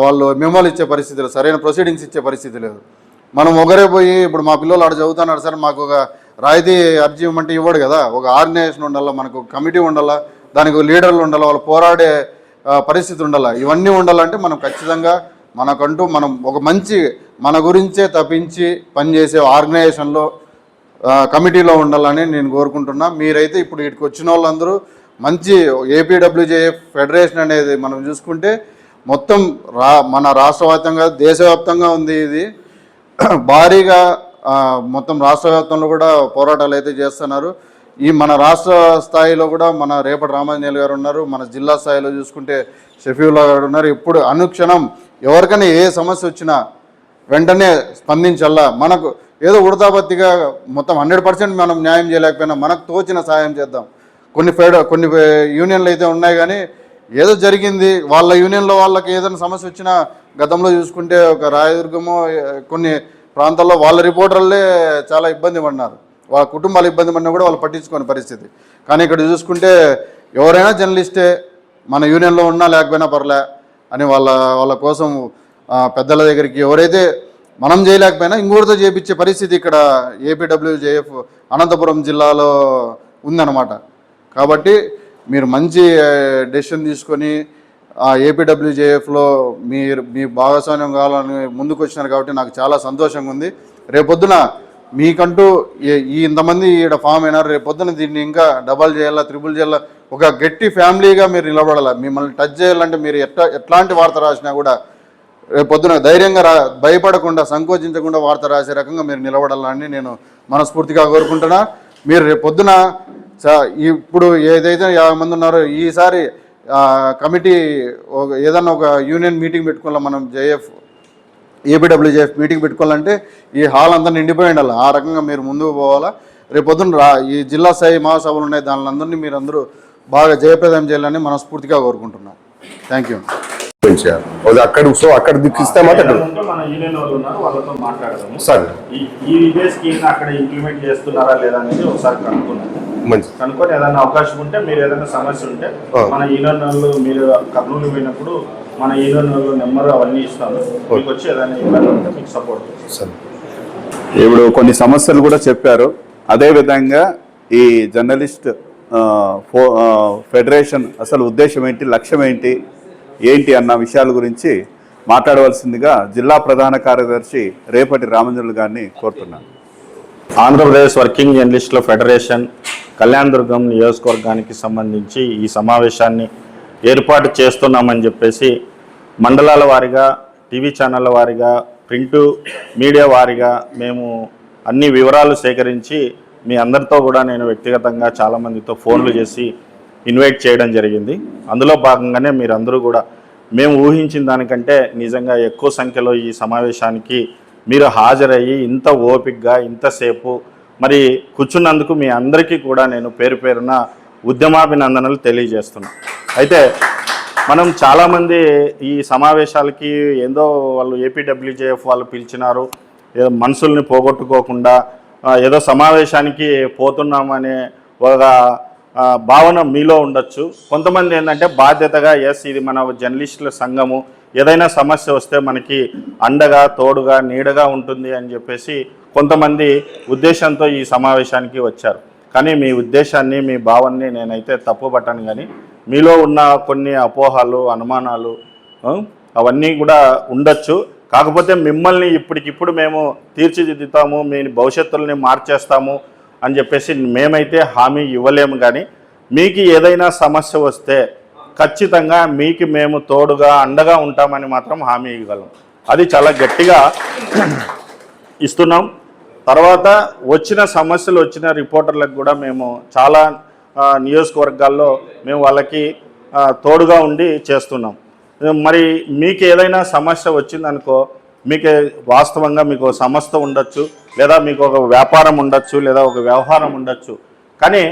వాళ్ళు మెమోలు ఇచ్చే పరిస్థితి లేదు, సరైన ప్రొసీడింగ్స్ ఇచ్చే పరిస్థితి లేదు. మనం ఒకరే పోయి ఇప్పుడు మా పిల్లలు ఆడ చదువుతున్నారు సార్ మాకు ఒక రాయితీ అర్జీ ఇవ్వమంటే ఇవ్వడు కదా. ఒక ఆర్గనైజేషన్ ఉండాలా, మనకు కమిటీ ఉండాలా, దానికి లీడర్లు ఉండాలా, వాళ్ళు పోరాడే పరిస్థితి ఉండాలా. ఇవన్నీ ఉండాలంటే మనం ఖచ్చితంగా మనకంటూ మనం ఒక మంచి మన గురించే తప్పించి పనిచేసే ఆర్గనైజేషన్లో కమిటీలో ఉండాలని నేను కోరుకుంటున్నా. మీరైతే ఇప్పుడు ఇక్కడికి వచ్చిన వాళ్ళందరూ మంచి ఏపీడబ్ల్యూజేఎఫ్ ఫెడరేషన్ అనేది మనం చూసుకుంటే మొత్తం మన రాష్ట్ర వ్యాప్తంగా దేశవ్యాప్తంగా ఉంది. ఇది భారీగా మొత్తం రాష్ట్ర వ్యాప్తంలో కూడా పోరాటాలు అయితే చేస్తున్నారు. ఈ మన రాష్ట్ర స్థాయిలో కూడా మన రేపటి రామాంజనేయులు గారు ఉన్నారు. మన జిల్లా స్థాయిలో చూసుకుంటే షఫీవుల్లా గారు ఉన్నారు. ఇప్పుడు అనుక్షణం ఎవరికైనా ఏ సమస్య వచ్చినా వెంటనే స్పందించల్లా. మనకు ఏదో ఉడతాబత్తిగా మొత్తం 100% మనం న్యాయం చేయలేకపోయినా మనకు తోచిన సాయం చేద్దాం. కొన్ని యూనియన్లు అయితే ఉన్నాయి, కానీ ఏదో జరిగింది వాళ్ళ యూనియన్లో వాళ్ళకి ఏదైనా సమస్య వచ్చినా గతంలో చూసుకుంటే ఒక రాయదుర్గమో కొన్ని ప్రాంతాల్లో వాళ్ళ రిపోర్టర్లే చాలా ఇబ్బంది పడినారు. వాళ్ళ కుటుంబాలు ఇబ్బంది పడినా కూడా వాళ్ళు పట్టించుకోని పరిస్థితి. కానీ ఇక్కడ చూసుకుంటే ఎవరైనా జర్నలిస్టే, మన యూనియన్లో ఉన్నా లేకపోయినా పర్లే అని వాళ్ళ కోసం పెద్దల దగ్గరికి ఎవరైతే మనం చేయలేకపోయినా ఇంకోటితో చేయించే పరిస్థితి ఇక్కడ ఏపీడబ్ల్యూజేఎఫ్ అనంతపురం జిల్లాలో ఉందన్నమాట. కాబట్టి మీరు మంచి డెసిషన్ తీసుకొని ఏపీడబ్ల్యూజేఎఫ్లో మీ భాగస్వామ్యం కావాలని ముందుకు వచ్చినారు. కాబట్టి నాకు చాలా సంతోషంగా ఉంది. రేపొద్దున మీకంటూ ఇంతమంది ఇక్కడ ఫామ్ అయినారు. రేపొద్దున దీన్ని ఇంకా డబల్ చేయాలా, త్రిబుల్ చేయాలా, ఒక గట్టి ఫ్యామిలీగా మీరు నిలబడాలి. మిమ్మల్ని టచ్ చేయాలంటే మీరు ఎట్లాంటి వార్త రాసినా కూడా రేపొద్దున ధైర్యంగా భయపడకుండా సంకోచించకుండా వార్త రాసే రకంగా మీరు నిలబడాలని నేను మనస్ఫూర్తిగా కోరుకుంటున్నా. మీరు రేపొద్దున ఇప్పుడు ఏదైతే 50 మంది ఉన్నారో ఈసారి కమిటీ ఏదన్నా ఒక యూనియన్ మీటింగ్ పెట్టుకోవాలా, మనం ఏపీడబ్ల్యూజేఎఫ్ మీటింగ్ పెట్టుకోవాలంటే ఈ హాల్ అంతా నిండిపోయి ఉండాలి. ఆ రకంగా మీరు ముందుకు పోవాలా. రేపొద్దున ఈ జిల్లా స్థాయి మహాసభలు ఉన్నాయి, దానిలందరినీ మీరు అందరూ బాగా జయప్రదం చేయాలని మనస్ఫూర్తిగా కోరుకుంటున్నాను. Thank you. అక్కడ దిక్కిస్తే మాత్రం మన యూనియన్ వాళ్ళు ఉన్నారు, వాళ్ళతో మాట్లాడదాము. సార్ ఈ ఇదే స్కీమ్ అక్కడ ఇంప్లిమెంట్ చేస్తున్నారా లేదా అనేది ఒకసారి కనుక్కున్నాము. కనుక్కొని ఏదైనా అవకాశం ఉంటే, మీరు ఏదైనా సమస్య ఉంటే మన యూనియన్ వాళ్ళు, మీరు కర్నూలు పోయినప్పుడు మన యూనియన్ వాళ్ళు నెంబర్ అవన్నీ ఇస్తాను. మీకు వచ్చి ఏదైనా ఇబ్బంది ఉంటే మీకు సపోర్ట్ చేస్తాను. ఇప్పుడు కొన్ని సమస్యలు కూడా చెప్పారు. అదేవిధంగా ఈ జర్నలిస్ట్ ఫెడరేషన్ అసలు ఉద్దేశం ఏంటి, లక్ష్యం ఏంటి అన్న విషయాల గురించి మాట్లాడవలసిందిగా జిల్లా ప్రధాన కార్యదర్శి రేపటి రామాంజనేయులు గారిని కోరుతున్నాను. ఆంధ్రప్రదేశ్ వర్కింగ్ జర్నలిస్టుల ఫెడరేషన్ కళ్యాణదుర్గం నియోజకవర్గానికి సంబంధించి ఈ సమావేశాన్ని ఏర్పాటు చేస్తున్నామని చెప్పేసి మండలాల వారీగా, టీవీ ఛానళ్ళ వారీగా, ప్రింటు మీడియా వారీగా మేము అన్ని వివరాలు సేకరించి మీ అందరితో కూడా నేను వ్యక్తిగతంగా చాలామందితో ఫోన్లు చేసి ఇన్వైట్ చేయడం జరిగింది. అందులో భాగంగానే మీరందరూ కూడా మేము ఊహించిన దానికంటే నిజంగా ఎక్కువ సంఖ్యలో ఈ సమావేశానికి మీరు హాజరయ్యి ఇంత ఓపికగా ఇంతసేపు మరి కూర్చున్నందుకు మీ అందరికీ కూడా నేను పేరు పేరున ఉద్యమాభినందనలు తెలియజేస్తున్నాను. అయితే మనం చాలామంది ఈ సమావేశాలకి ఏందో వాళ్ళు ఏపీడబ్ల్యూజేఎఫ్ వాళ్ళు పిలిచినారు, ఏదో మనుషుల్ని పోగొట్టుకోకుండా ఏదో సమావేశానికి పోతున్నామనే ఒక భావన మీలో ఉండొచ్చు. కొంతమంది ఏంటంటే బాధ్యతగా ఇది మన జర్నలిస్టుల సంఘము, ఏదైనా సమస్య వస్తే మనకి అండగా తోడుగా నీడగా ఉంటుంది అని చెప్పేసి కొంతమంది ఉద్దేశంతో ఈ సమావేశానికి వచ్చారు. కానీ మీ ఉద్దేశాన్ని, మీ భావాన్ని నేనైతే తప్పుపట్టాను. కానీ మీలో ఉన్న కొన్ని అపోహలు, అనుమానాలు అవన్నీ కూడా ఉండొచ్చు. కాకపోతే మిమ్మల్ని ఇప్పటికిప్పుడు మేము తీర్చిదిద్దుతాము, మీ భవిష్యత్తుల్ని మార్చేస్తాము అని చెప్పేసి మేమైతే హామీ ఇవ్వలేము. కానీ మీకు ఏదైనా సమస్య వస్తే ఖచ్చితంగా మీకు మేము తోడుగా అండగా ఉంటామని మాత్రం హామీ ఇవ్వగలం. అది చాలా గట్టిగా ఇస్తున్నాం. తర్వాత వచ్చిన సమస్యలు వచ్చిన రిపోర్టర్లకు కూడా మేము చాలా నియోజకవర్గాల్లో మేము వాళ్ళకి తోడుగా ఉండి చేస్తున్నాం. మరి మీకు ఏదైనా సమస్య వచ్చిందనుకో, మీకు వాస్తవంగా మీకు ఒక సంస్థ ఉండొచ్చు, లేదా మీకు ఒక వ్యాపారం ఉండొచ్చు, లేదా ఒక వ్యవహారం ఉండొచ్చు. కానీ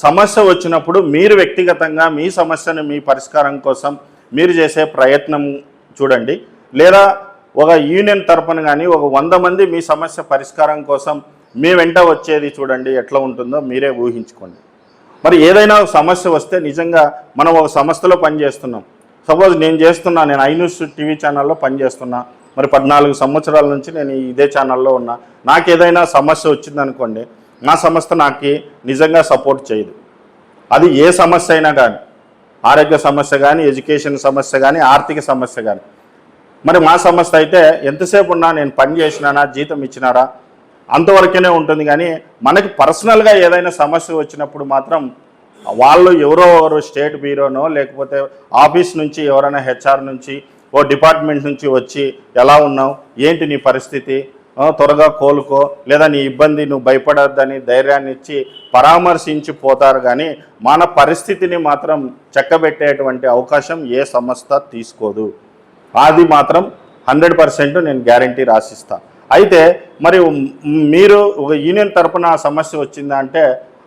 సమస్య వచ్చినప్పుడు మీరు వ్యక్తిగతంగా మీ సమస్యను మీ పరిష్కారం కోసం మీరు చేసే ప్రయత్నం చూడండి. లేదా ఒక యూనియన్ తరపున కానీ ఒక 100 మంది మీ సమస్య పరిష్కారం కోసం మీ వెంట వచ్చేది చూడండి, ఎట్లా ఉంటుందో మీరే ఊహించుకోండి. మరి ఏదైనా సమస్య వస్తే నిజంగా మనం ఒక సంస్థలో పనిచేస్తున్నాం. సపోజ్ నేను ఐన్యూస్ టీవీ ఛానల్లో పనిచేస్తున్నా, మరి 14 సంవత్సరాల నుంచి నేను ఇదే ఛానల్లో ఉన్నా. నాకు ఏదైనా సమస్య వచ్చిందనుకోండి, నా సంస్థ నాకు నిజంగా సపోర్ట్ చేయదు. అది ఏ సమస్య అయినా కానీ, ఆరోగ్య సమస్య కానీ, ఎడ్యుకేషన్ సమస్య కానీ, ఆర్థిక సమస్య కానీ. మరి మా సంస్థ అయితే ఎంతసేపు ఉన్నా నేను పని చేసినానా, జీతం ఇచ్చినారా, అంతవరకునే ఉంటుంది. కానీ మనకి పర్సనల్గా ఏదైనా సమస్య వచ్చినప్పుడు మాత్రం వాళ్ళు ఎవరో స్టేట్ బ్యూరోనో లేకపోతే ఆఫీస్ నుంచి ఎవరైనా హెచ్ఆర్ నుంచి ఓ డిపార్ట్మెంట్ నుంచి వచ్చి ఎలా ఉన్నావు, ఏంటి నీ పరిస్థితి, త్వరగా కోలుకో, లేదా నీ ఇబ్బంది నువ్వు భయపడద్దని ధైర్యాన్ని ఇచ్చి పరామర్శించి పోతారు. కానీ మన పరిస్థితిని మాత్రం చక్కబెట్టేటువంటి అవకాశం ఏ సంస్థ తీసుకోదు. అది మాత్రం 100% నేను గ్యారంటీ రాసిస్తా. అయితే మరి మీరు ఒక యూనియన్ తరపున సమస్య వచ్చిందా అంటే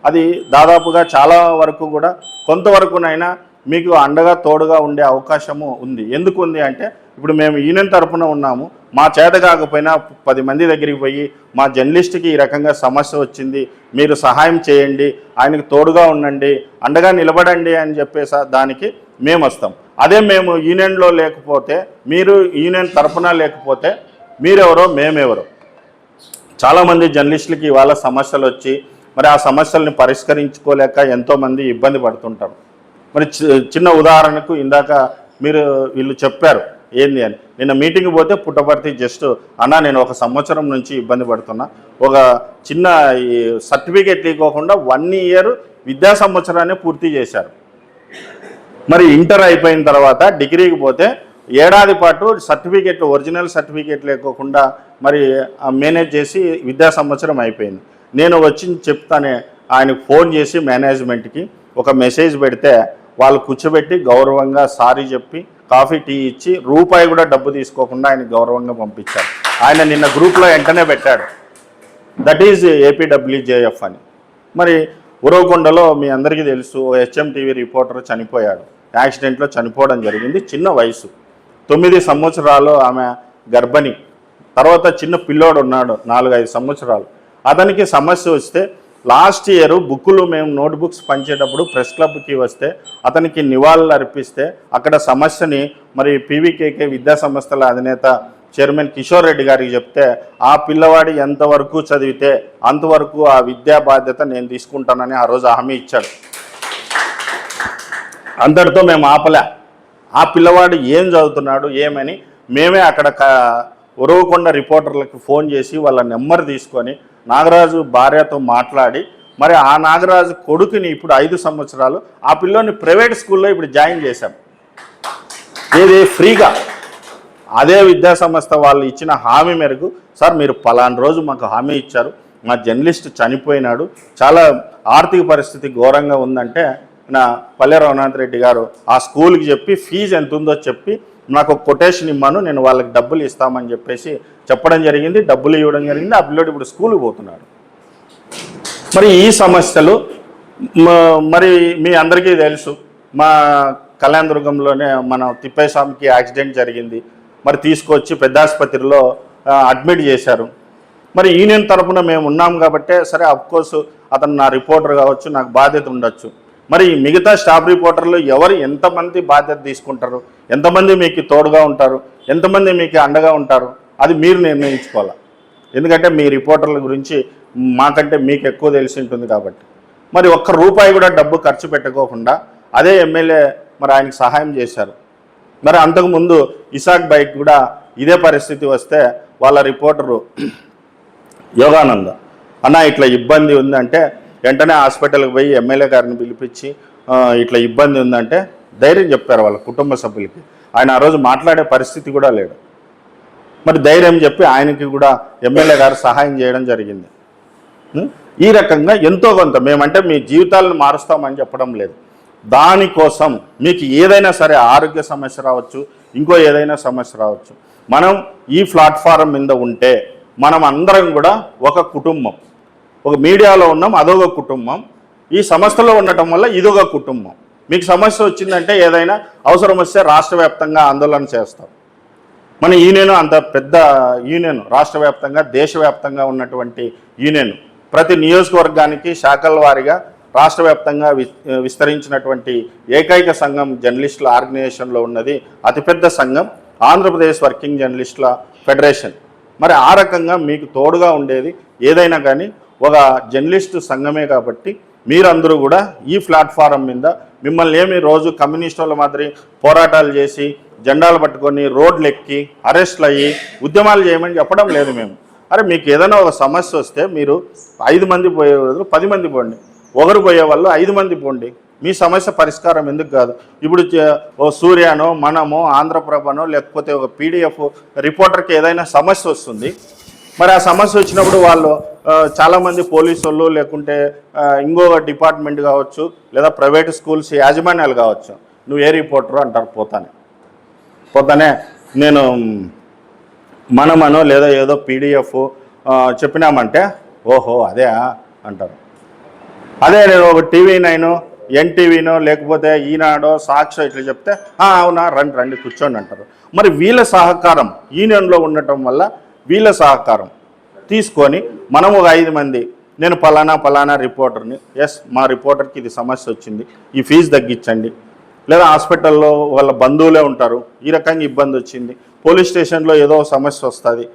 అది దాదాపుగా చాలా వరకు కూడా కొంతవరకునైనా మీకు అండగా తోడుగా ఉండే అవకాశము ఉంది. ఎందుకు ఉంది అంటే ఇప్పుడు మేము యూనియన్ తరపున ఉన్నాము, మా చేత కాకపోయినా 10 మంది దగ్గరికి పోయి మా జర్నలిస్ట్కి ఈ రకంగా సమస్య వచ్చింది, మీరు సహాయం చేయండి, ఆయనకు తోడుగా ఉండండి, అండగా నిలబడండి అని చెప్పేసి దానికి మేము వస్తాం. అదే మేము యూనియన్లో లేకపోతే, మీరు యూనియన్ తరపున లేకపోతే మీరెవరో మేమెవరో. చాలామంది జర్నలిస్టులకి ఇవాళ సమస్యలు వచ్చి మరి ఆ సమస్యల్ని పరిష్కరించుకోలేక ఎంతోమంది ఇబ్బంది పడుతుంటారు. మరి చిన్న ఉదాహరణకు ఇందాక వీళ్ళు చెప్పారు ఏంది అని. నిన్న మీటింగ్ పోతే పుట్టపర్తి జస్ట్ అన్నా నేను 1 సంవత్సరం నుంచి ఇబ్బంది పడుతున్నా, ఒక చిన్న సర్టిఫికేట్ ఇవ్వకుండా 1 ఇయర్ విద్యా సంవత్సరాన్ని పూర్తి చేశారు. మరి ఇంటర్ అయిపోయిన తర్వాత డిగ్రీకి పోతే ఏడాది పాటు సర్టిఫికేట్ ఒరిజినల్ సర్టిఫికేట్ లేకోకుండా మరి మేనేజ్ చేసి విద్యా సంవత్సరం అయిపోయింది. నేను వచ్చి చెప్తానే ఆయనకు ఫోన్ చేసి మేనేజ్మెంట్కి ఒక మెసేజ్ పెడితే వాళ్ళు కూర్చోబెట్టి గౌరవంగా సారీ చెప్పి కాఫీ టీ ఇచ్చి రూపాయి కూడా డబ్బు తీసుకోకుండా ఆయన గౌరవంగా పంపించారు. ఆయన నిన్న గ్రూప్లో వెంటనే పెట్టాడు, దట్ ఈజ్ ఏపీడబ్ల్యూజేఎఫ్ అని. మరి ఉరవకొండలో మీ అందరికీ తెలుసు HMTV రిపోర్టర్ చనిపోయాడు, యాక్సిడెంట్లో చనిపోవడం జరిగింది. చిన్న వయసు 9 సంవత్సరాలు, ఆమె గర్భిణి. తర్వాత చిన్న పిల్లోడు ఉన్నాడు 4-5 సంవత్సరాలు. అతనికి సమస్య వస్తే లాస్ట్ ఇయర్ బుక్కులు మేము నోట్బుక్స్ పంచేటప్పుడు ప్రెస్ క్లబ్కి వస్తే అతనికి నివాళులు అర్పిస్తే అక్కడ సమస్యని మరి PVKK విద్యా సంస్థల అధినేత చైర్మన్ కిషోర్ రెడ్డి గారికి చెప్తే ఆ పిల్లవాడి ఎంతవరకు చదివితే అంతవరకు ఆ విద్యా బాధ్యత నేను తీసుకుంటానని ఆ రోజు హామీ ఇచ్చాడు. అంతటితో మేము ఆపలే. ఆ పిల్లవాడు ఏం చదువుతున్నాడు ఏమని మేమే అక్కడ ఉరవకొండ రిపోర్టర్లకు ఫోన్ చేసి వాళ్ళ నెంబర్ తీసుకొని నాగరాజు భార్యతో మాట్లాడి మరి ఆ నాగరాజు కొడుకుని ఇప్పుడు 5 సంవత్సరాలు ఆ పిల్లోని ప్రైవేట్ స్కూల్లో ఇప్పుడు జాయిన్ చేశాం, ఏది ఫ్రీగా. అదే విద్యా సంస్థ వాళ్ళు ఇచ్చిన హామీ మేరకు సార్ మీరు పలానా రోజు మాకు హామీ ఇచ్చారు, మా జర్నలిస్ట్ చనిపోయినాడు, చాలా ఆర్థిక పరిస్థితి ఘోరంగా ఉందంటే నా పల్లె రఘునాథ్ రెడ్డి గారు ఆ స్కూల్కి చెప్పి ఫీజు ఎంత ఉందో చెప్పి నాకు ఒక కొటేషన్ ఇమ్మాను, నేను వాళ్ళకి డబ్బులు ఇస్తామని చెప్పేసి చెప్పడం జరిగింది, డబ్బులు ఇవ్వడం జరిగింది. ఆ పిల్లోడు ఇప్పుడు స్కూల్కి పోతున్నాడు. మరి ఈ సమస్యలు మరి మీ అందరికీ తెలుసు, మా కళ్యాణదుర్గంలోనే మన తిప్పేస్వామికి యాక్సిడెంట్ జరిగింది, మరి తీసుకొచ్చి పెద్ద ఆసుపత్రిలో అడ్మిట్ చేశారు. మరి యూనియన్ తరఫున మేము ఉన్నాం కాబట్టే సరే అఫ్కోర్స్ అతను నా రిపోర్టర్ కావచ్చు, నాకు బాధ్యత ఉండొచ్చు. మరి మిగతా స్టాఫ్ రిపోర్టర్లు ఎవరు ఎంతమంది బాధ్యత తీసుకుంటారు, ఎంతమంది మీకు తోడుగా ఉంటారు, ఎంతమంది మీకు అండగా ఉంటారు, అది మీరు నిర్ణయించుకోవాలి. ఎందుకంటే మీ రిపోర్టర్ల గురించి మాకంటే మీకు ఎక్కువ తెలిసి ఉంటుంది కాబట్టి. మరి ₹1 కూడా డబ్బు ఖర్చు పెట్టుకోకుండా అదే ఎమ్మెల్యే మరి ఆయనకు సహాయం చేశారు. మరి అంతకుముందు ఇసాక్ బైక్ కూడా ఇదే పరిస్థితి వస్తే వాళ్ళ రిపోర్టరు యోగానంద అన్న ఇట్లా ఇబ్బంది ఉందంటే వెంటనే హాస్పిటల్కి పోయి ఎమ్మెల్యే గారిని పిలిపించి ఇట్లా ఇబ్బంది ఉందంటే ధైర్యం చెప్పారు వాళ్ళ కుటుంబ సభ్యులకి. ఆయన ఆ రోజు మాట్లాడే పరిస్థితి కూడా లేడు. మరి ధైర్యం చెప్పి ఆయనకి కూడా ఎమ్మెల్యే గారు సహాయం చేయడం జరిగింది. ఈ రకంగా ఎంతో కొంత మేమంటే మీ జీవితాలను మారుస్తామని చెప్పడం లేదు. దానికోసం మీకు ఏదైనా సరే ఆరోగ్య సమస్య రావచ్చు, ఇంకో ఏదైనా సమస్య రావచ్చు, మనం ఈ ప్లాట్ఫారం మీద ఉంటే మనం అందరం కూడా ఒక కుటుంబం. ఒక మీడియాలో ఉన్నాం, అదొక కుటుంబం. ఈ సంస్థలో ఉండటం వల్ల ఇదొక కుటుంబం. మీకు సమస్య వచ్చిందంటే ఏదైనా అవసరం వస్తే రాష్ట్ర వ్యాప్తంగా ఆందోళన చేస్తాం. మన యూనియన్ అంత పెద్ద యూనియన్, రాష్ట్ర వ్యాప్తంగా దేశవ్యాప్తంగా ఉన్నటువంటి యూనియన్. ప్రతి నియోజకవర్గానికి శాఖల వారీగా రాష్ట్ర వ్యాప్తంగా విస్తరించినటువంటి ఏకైక సంఘం జర్నలిస్టుల ఆర్గనైజేషన్లో ఉన్నది అతిపెద్ద సంఘం ఆంధ్రప్రదేశ్ వర్కింగ్ జర్నలిస్టుల ఫెడరేషన్. మరి ఆ రకంగా మీకు తోడుగా ఉండేది ఏదైనా కానీ ఒక జర్నలిస్టు సంఘమే కాబట్టి మీరందరూ కూడా ఈ ప్లాట్ఫారం మీద మిమ్మల్ని ఏమి రోజు కమ్యూనిస్టుల మాదిరి పోరాటాలు చేసి జెండాలు పట్టుకొని రోడ్లు ఎక్కి అరెస్టులు అయ్యి ఉద్యమాలు చేయమని చెప్పడం లేదు. మేము అరే మీకు ఏదైనా ఒక సమస్య వస్తే మీరు 5 మంది పోయే బదులు 10 మంది పోండి, ఒకరు పోయే వాళ్ళు 5 మంది పోండి. మీ సమస్య పరిష్కారం ఎందుకు కాదు? ఇప్పుడు ఓ సూర్యనో మనమో ఆంధ్రప్రభనో లేకపోతే ఒక పీడిఎఫ్ రిపోర్టర్కి ఏదైనా సమస్య వస్తుంది, మరి ఆ సమస్య వచ్చినప్పుడు వాళ్ళు చాలామంది పోలీసు వాళ్ళు లేకుంటే ఇంకొక డిపార్ట్మెంట్ కావచ్చు లేదా ప్రైవేట్ స్కూల్స్ యాజమాన్యాలు కావచ్చు, నువ్వు ఏ రిపోర్టరు అంటారు. పోతానే నేను మనమనో లేదా ఏదో పీడిఎఫ్ చెప్పినామంటే ఓహో అదే అంటారు. అదే నేను ఒక TV9 ఎన్టీవీనో లేకపోతే ఈనాడో సాక్షి ఇట్లా చెప్తే అవునా రండి కూర్చోండి అంటారు. మరి వీళ్ళ సహకారం యూనియన్లో ఉండటం వల్ల వీళ్ళ సహకారం తీసుకొని మనం ఒక 5 మంది, నేను పలానా రిపోర్టర్ని, మా రిపోర్టర్కి ఇది సమస్య వచ్చింది, ఈ ఫీజు తగ్గించండి, లేదా హాస్పిటల్లో వాళ్ళ బంధువులే ఉంటారు, ఈ రకంగా ఇబ్బంది వచ్చింది, పోలీస్ స్టేషన్లో ఏదో సమస్య వస్తుంది,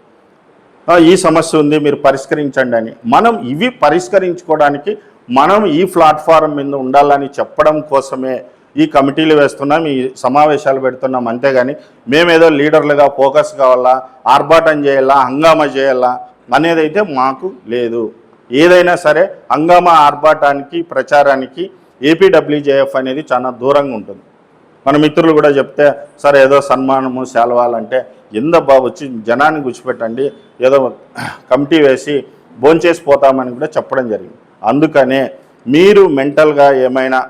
ఈ సమస్య ఉంది మీరు పరిష్కరించండి అని మనం ఇవి పరిష్కరించుకోవడానికి మనం ఈ ప్లాట్ఫారం మీద ఉండాలని చెప్పడం కోసమే ఈ కమిటీలు వేస్తున్నాం, ఈ సమావేశాలు పెడుతున్నాం. అంతేగాని మేమేదో లీడర్లుగా ఫోకస్ కావాలా, ఆర్భాటం చేయాలా, హంగామా చేయాలా అనేది అయితే మాకు లేదు. ఏదైనా సరే హంగామా ఆర్భాటానికి ప్రచారానికి ఏపీడబ్ల్యూజేఎఫ్ అనేది చాలా దూరంగా ఉంటుంది. మన మిత్రులు కూడా చెప్తే సరే ఏదో సన్మానము శాల్వాలంటే ఎందబ్బా వచ్చి జనాన్ని గుచ్చిపెట్టండి, ఏదో కమిటీ వేసి భోంచేసి పోతామని కూడా చెప్పడం జరిగింది. అందుకనే మీరు మెంటల్గా ఏమైనా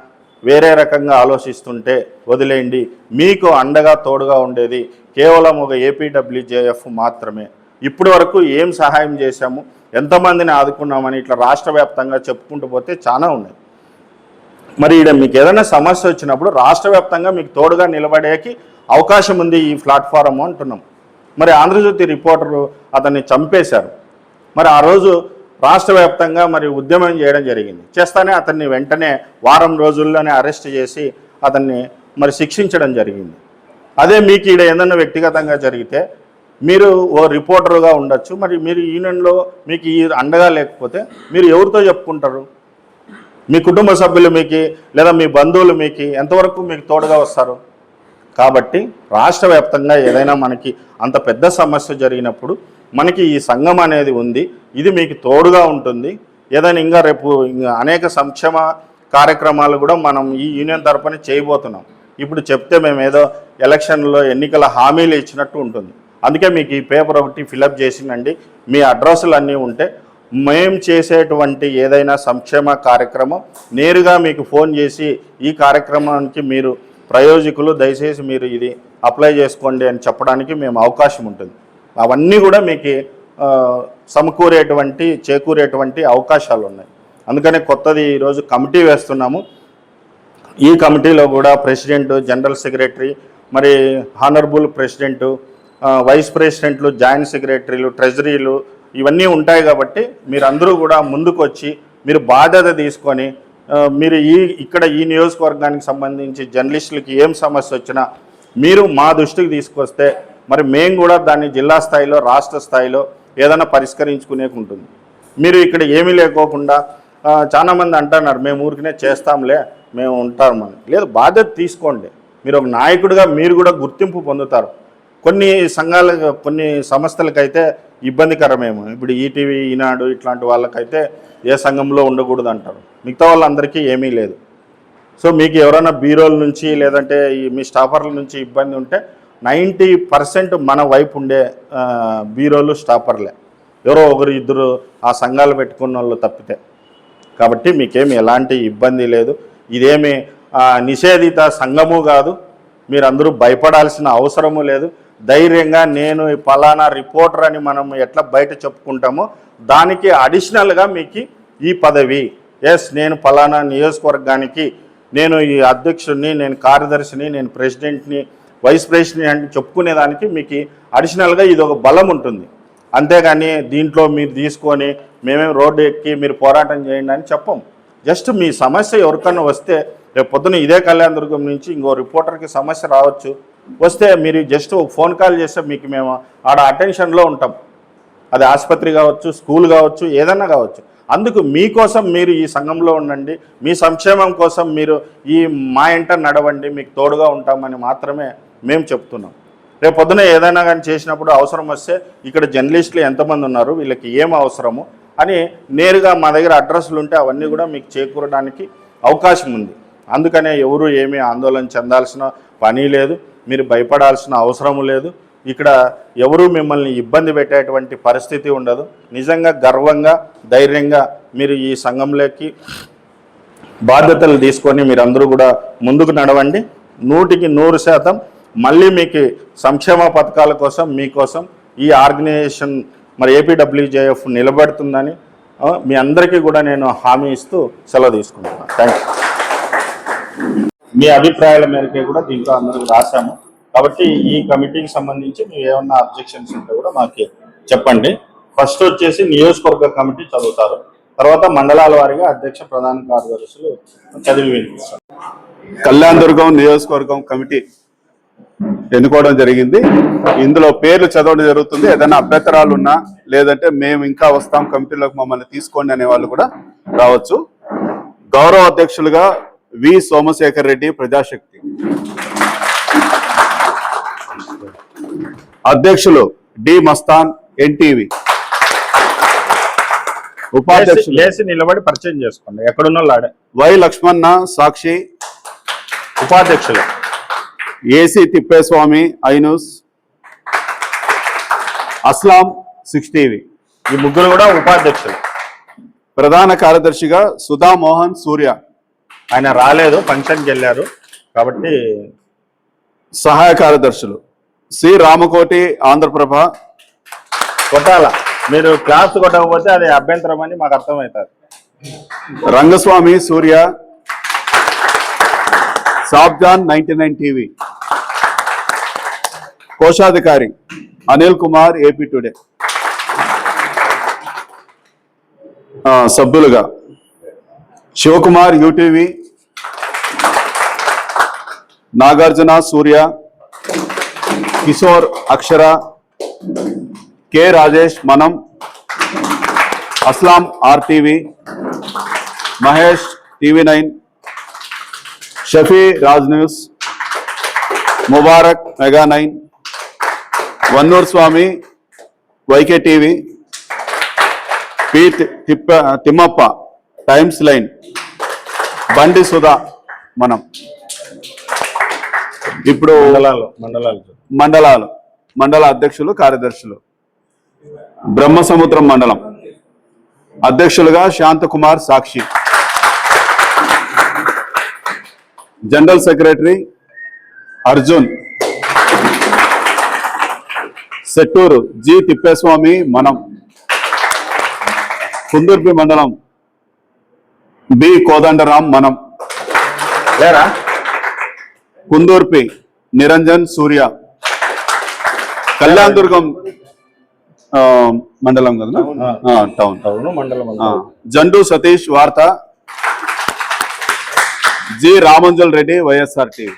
వేరే రకంగా ఆలోచిస్తుంటే వదిలేయండి. మీకు అండగా తోడుగా ఉండేది కేవలం ఒక ఏపీడబ్ల్యూజేఎఫ్ మాత్రమే. ఇప్పటి వరకు ఏం సహాయం చేశాము, ఎంతమందిని ఆదుకున్నామని ఇట్లా రాష్ట్ర వ్యాప్తంగా చెప్పుకుంటూ పోతే చాలా ఉన్నాయి. మరి ఇక్కడ మీకు ఏదైనా సమస్య వచ్చినప్పుడు రాష్ట్ర వ్యాప్తంగా మీకు తోడుగా నిలబడేకి అవకాశం ఉంది ఈ ప్లాట్ఫారం అంటున్నాం. మరి ఆంధ్రజ్యోతి రిపోర్టరు అతన్ని చంపేశారు. మరి ఆ రోజు రాష్ట్ర వ్యాప్తంగా మరి ఉద్యమం చేయడం జరిగింది. చేస్తానే అతన్ని వెంటనే వారం రోజుల్లోనే అరెస్ట్ చేసి అతన్ని మరి శిక్షించడం జరిగింది. అదే మీకు ఇక్కడ ఏదన్నా వ్యక్తిగతంగా జరిగితే మీరు ఓ రిపోర్టర్గా ఉండొచ్చు, మరి మీరు యూనియన్లో మీకు ఈ అండగా లేకపోతే మీరు ఎవరితో చెప్పుకుంటారు? మీ కుటుంబ సభ్యులు మీకు లేదా మీ బంధువులు మీకు ఎంతవరకు మీకు తోడుగా వస్తారు? కాబట్టి రాష్ట్ర వ్యాప్తంగా ఏదైనా మనకి అంత పెద్ద సమస్య జరిగినప్పుడు మనకి ఈ సంఘం అనేది ఉంది, ఇది మీకు తోడుగా ఉంటుంది. ఏదైనా ఇంకా రేపు అనేక సంక్షేమ కార్యక్రమాలు కూడా మనం ఈ యూనియన్ తరపున చేయబోతున్నాం. ఇప్పుడు చెప్తే మేము ఏదో ఎలక్షన్లో ఎన్నికల హామీలు ఇచ్చినట్టు ఉంటుంది. అందుకే మీకు ఈ పేపర్ ఒకటి ఫిలప్ చేసిందండి, మీ అడ్రస్లు అన్నీ ఉంటే మేము చేసేటువంటి ఏదైనా సంక్షేమ కార్యక్రమం నేరుగా మీకు ఫోన్ చేసి ఈ కార్యక్రమానికి మీరు ప్రయోజకులు, దయచేసి మీరు ఇది అప్లై చేసుకోండి అని చెప్పడానికి మేము అవకాశం ఉంటుంది. అవన్నీ కూడా మీకు చేకూరేటువంటి అవకాశాలు ఉన్నాయి. అందుకనే కొత్తది ఈరోజు కమిటీ వేస్తున్నాము. ఈ కమిటీలో కూడా ప్రెసిడెంట్, జనరల్ సెక్రటరీ, మరి హానరబుల్ ప్రెసిడెంట్, వైస్ ప్రెసిడెంట్లు, జాయింట్ సెక్రటరీలు, ట్రెజరీలు ఇవన్నీ ఉంటాయి. కాబట్టి మీరందరూ కూడా ముందుకు వచ్చి మీరు బాధ్యత తీసుకొని మీరు ఇక్కడ ఈ నియోజకవర్గానికి సంబంధించి జర్నలిస్టులకి ఏం సమస్య వచ్చినా మీరు మా దృష్టికి తీసుకొస్తే మరి మేము కూడా దాన్ని జిల్లా స్థాయిలో, రాష్ట్ర స్థాయిలో ఏదైనా పరిష్కరించుకునేకు ఉంటుంది. మీరు ఇక్కడ ఏమీ లేకోకుండా చాలామంది అంటున్నారు మేము ఊరికనే చేస్తాంలే, మేము ఉంటామని. లేదు, బాధ్యత తీసుకోండి. మీరు ఒక నాయకుడిగా మీరు కూడా గుర్తింపు పొందుతారు. కొన్ని కొన్ని సంస్థలకైతే ఇబ్బందికరమేమో. ఇప్పుడు ఈటీవీ, ఈనాడు ఇట్లాంటి వాళ్ళకైతే ఏ సంఘంలో ఉండకూడదు అంటారు, మిగతా వాళ్ళందరికీ ఏమీ లేదు. సో మీకు ఎవరైనా బీరోల నుంచి లేదంటే మీ స్టాఫర్ల నుంచి ఇబ్బంది ఉంటే 90% మన వైపు ఉండే బీరోలు, స్టాఫర్లే, ఎవరో ఒకరు ఇద్దరు ఆ సంఘాలు పెట్టుకున్న వాళ్ళు తప్పితే. కాబట్టి మీకేమి ఎలాంటి ఇబ్బంది లేదు. ఇదేమి నిషేధిత సంఘము కాదు. మీరందరూ భయపడాల్సిన అవసరము లేదు. ధైర్యంగా నేను పలానా రిపోర్టర్ అని మనం ఎట్లా బయట చెప్పుకుంటామో దానికి అడిషనల్గా మీకు ఈ పదవి, నేను పలానా నియోజకవర్గానికి నేను ఈ అధ్యక్షుడిని, నేను కార్యదర్శిని, నేను ప్రెసిడెంట్ని, వైస్ ప్రెసిడెంట్ అని చెప్పుకునేదానికి మీకు అడిషనల్గా ఇది ఒక బలం ఉంటుంది. అంతేగాని దీంట్లో మీరు తీసుకొని మేమేం రోడ్డు ఎక్కి మీరు పోరాటం చేయండి అని చెప్పం. జస్ట్ మీ సమస్య ఎవరికన్నా వస్తే రేపు పొద్దున ఇదే కళ్యాణదుర్గం నుంచి ఇంకో రిపోర్టర్కి సమస్య రావచ్చు, వస్తే మీరు జస్ట్ ఒక ఫోన్ కాల్ చేస్తే మీకు మేము ఆడ అటెన్షన్లో ఉంటాం. అది ఆసుపత్రి కావచ్చు, స్కూల్ కావచ్చు, ఏదన్నా కావచ్చు. అందుకు మీకోసం మీరు ఈ సంఘంలో ఉండండి, మీ సంక్షేమం కోసం మీరు ఈ మా ఇంట నడవండి, మీకు తోడుగా ఉంటామని మాత్రమే మేము చెప్తున్నాం. రేపు పొద్దున ఏదైనా కానీ చేసినప్పుడు అవసరం వస్తే ఇక్కడ జర్నలిస్టులు ఎంతమంది ఉన్నారు, వీళ్ళకి ఏం అవసరము అని నేరుగా మా దగ్గర అడ్రస్లు ఉంటే అవన్నీ కూడా మీకు చేకూరడానికి అవకాశం ఉంది. అందుకనే ఎవరు ఏమీ ఆందోళన చెందాల్సిన పని లేదు, మీరు భయపడాల్సిన అవసరం లేదు. ఇక్కడ ఎవరు మిమ్మల్ని ఇబ్బంది పెట్టేటువంటి పరిస్థితి ఉండదు. నిజంగా గర్వంగా ధైర్యంగా మీరు ఈ సంఘంలోకి బాధ్యతలు తీసుకొని మీరందరూ కూడా ముందుకు నడవండి. 100% మళ్ళీ మీకు సంక్షేమ పథకాల కోసం మీకోసం ఈ ఆర్గనైజేషన్ మరి ఏపీడబ్ల్యూజేఎఫ్ నిలబడుతుందని మీ అందరికీ కూడా నేను హామీ ఇస్తూ సెలవు తీసుకుంటున్నాను. Thank you. మీ అభిప్రాయాల మేరకే కూడా దీంట్లో అందరికి రాశాము. కాబట్టి ఈ కమిటీకి సంబంధించి మీరు ఏమన్నా అబ్జెక్షన్స్ ఉంటే కూడా మాకు చెప్పండి. ఫస్ట్ వచ్చేసి నియోజకవర్గ కమిటీ చదువుతారు, తర్వాత మండలాల వారీగా అధ్యక్ష ప్రధాన కార్యదర్శులు చదివి వినిపిస్తారు. కళ్యాణదుర్గం నియోజకవర్గం కమిటీ ఎన్నుకోవడం జరిగింది. ఇందులో పేర్లు చదవడం జరుగుతుంది. ఏదైనా అభ్యంతరాలు ఉన్నా లేదంటే మేము ఇంకా వస్తాం కమిటీలోకి మమ్మల్ని తీసుకోండి అనే వాళ్ళు కూడా రావచ్చు. గౌరవ అధ్యక్షులుగా వి సోమశేఖర్ రెడ్డి, ప్రజాశక్తి. అధ్యక్షులు డి మస్తాన్, ఎన్టీవీ. ఉపాధ్యక్షులు లేసి నిలబడి పరిచయం చేసుకోండి, ఎక్కడున్నా లాడే. వై లక్ష్మణ, సాక్షి. ఉపాధ్యక్షులు AC Thippeswamy, iNews. Aslam, 6 TV. ఈ ముగ్గురు కూడా ఉపాధ్యక్షులు. ప్రధాన కార్యదర్శిగా సుధా మోహన్, సూర్య. ఆయన రాలేదు, ఫంక్షన్కి వెళ్ళారు కాబట్టి. సహాయ కార్యదర్శులు సి రామకోటి, ఆంధ్రప్రభ. కొట్టాల మీరు క్లాస్ కొట్టకపోతే అది అభ్యంతరం అని మాకు అర్థమవుతుంది. రంగస్వామి, సూర్య. సాబ్జాన్, 99 టీవీ. కోశాధికారి అనిల్ కుమార్, ఏపీ టుడే. సభ్యులుగా Sivakumar, UTV. Nagarjuna, Surya. Kishore, Akshara. K Rajesh, Manam. Aslam, RTV. Mahesh, TV9. Shafi, Raj news. Mubarak, mega 9. Vannur Swamy, YK TV. P Thimmappa, Times line. Bandi Sudha, మనం. ఇప్పుడు మండల అధ్యక్షులు, కార్యదర్శులు. బ్రహ్మసముద్రం మండలం అధ్యక్షులుగా Shanthakumar, Sakshi. General secretary Arjun. Settur G Thippeswamy, Manam. Kundurpi మండలం బి కోదండరాం, మనం. లేరా కుందూర్పి నిరంజన్, సూర్య. కళ్యాణదుర్గం మండలం కదా, టౌన్. మండలం. Jandu Satish, Vaartha. G Ramanjal Reddy, YSR TV.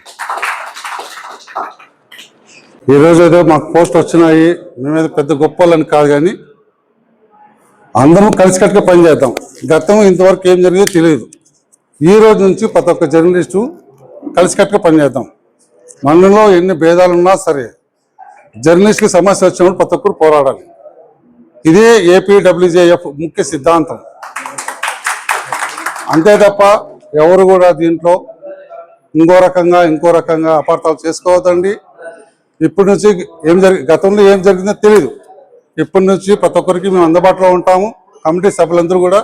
ఈరోజు ఏదో మాకు పోస్ట్ వచ్చినాయి, మేమేదో పెద్ద గొప్పలని కాదు, కానీ అందరం కలిసికట్టుగా పనిచేద్దాం. గతం ఇంతవరకు ఏం జరిగిందో తెలియదు. ఈ రోజు నుంచి ప్రతి ఒక్క జర్నలిస్టు కలిసికట్టుగా పనిచేద్దాం. మనలో ఎన్ని భేదాలు ఉన్నా సరే జర్నలిస్ట్కి సమస్య వచ్చినప్పుడు ప్రతి ఒక్కరు పోరాడాలి. ఇదే ఏపీడబ్ల్యూజేఎఫ్ ముఖ్య సిద్ధాంతం. అంతే తప్ప ఎవరు కూడా దీంట్లో ఇంకో రకంగా అపార్థాలు చేసుకోవద్దండి. ఇప్పటి నుంచి గతంలో ఏం జరిగిందో తెలియదు. ఇప్పటి నుంచి ప్రతి ఒక్కరికి మేము అందుబాటులో ఉంటాము. కమిటీ సభ్యులందరూ కూడా,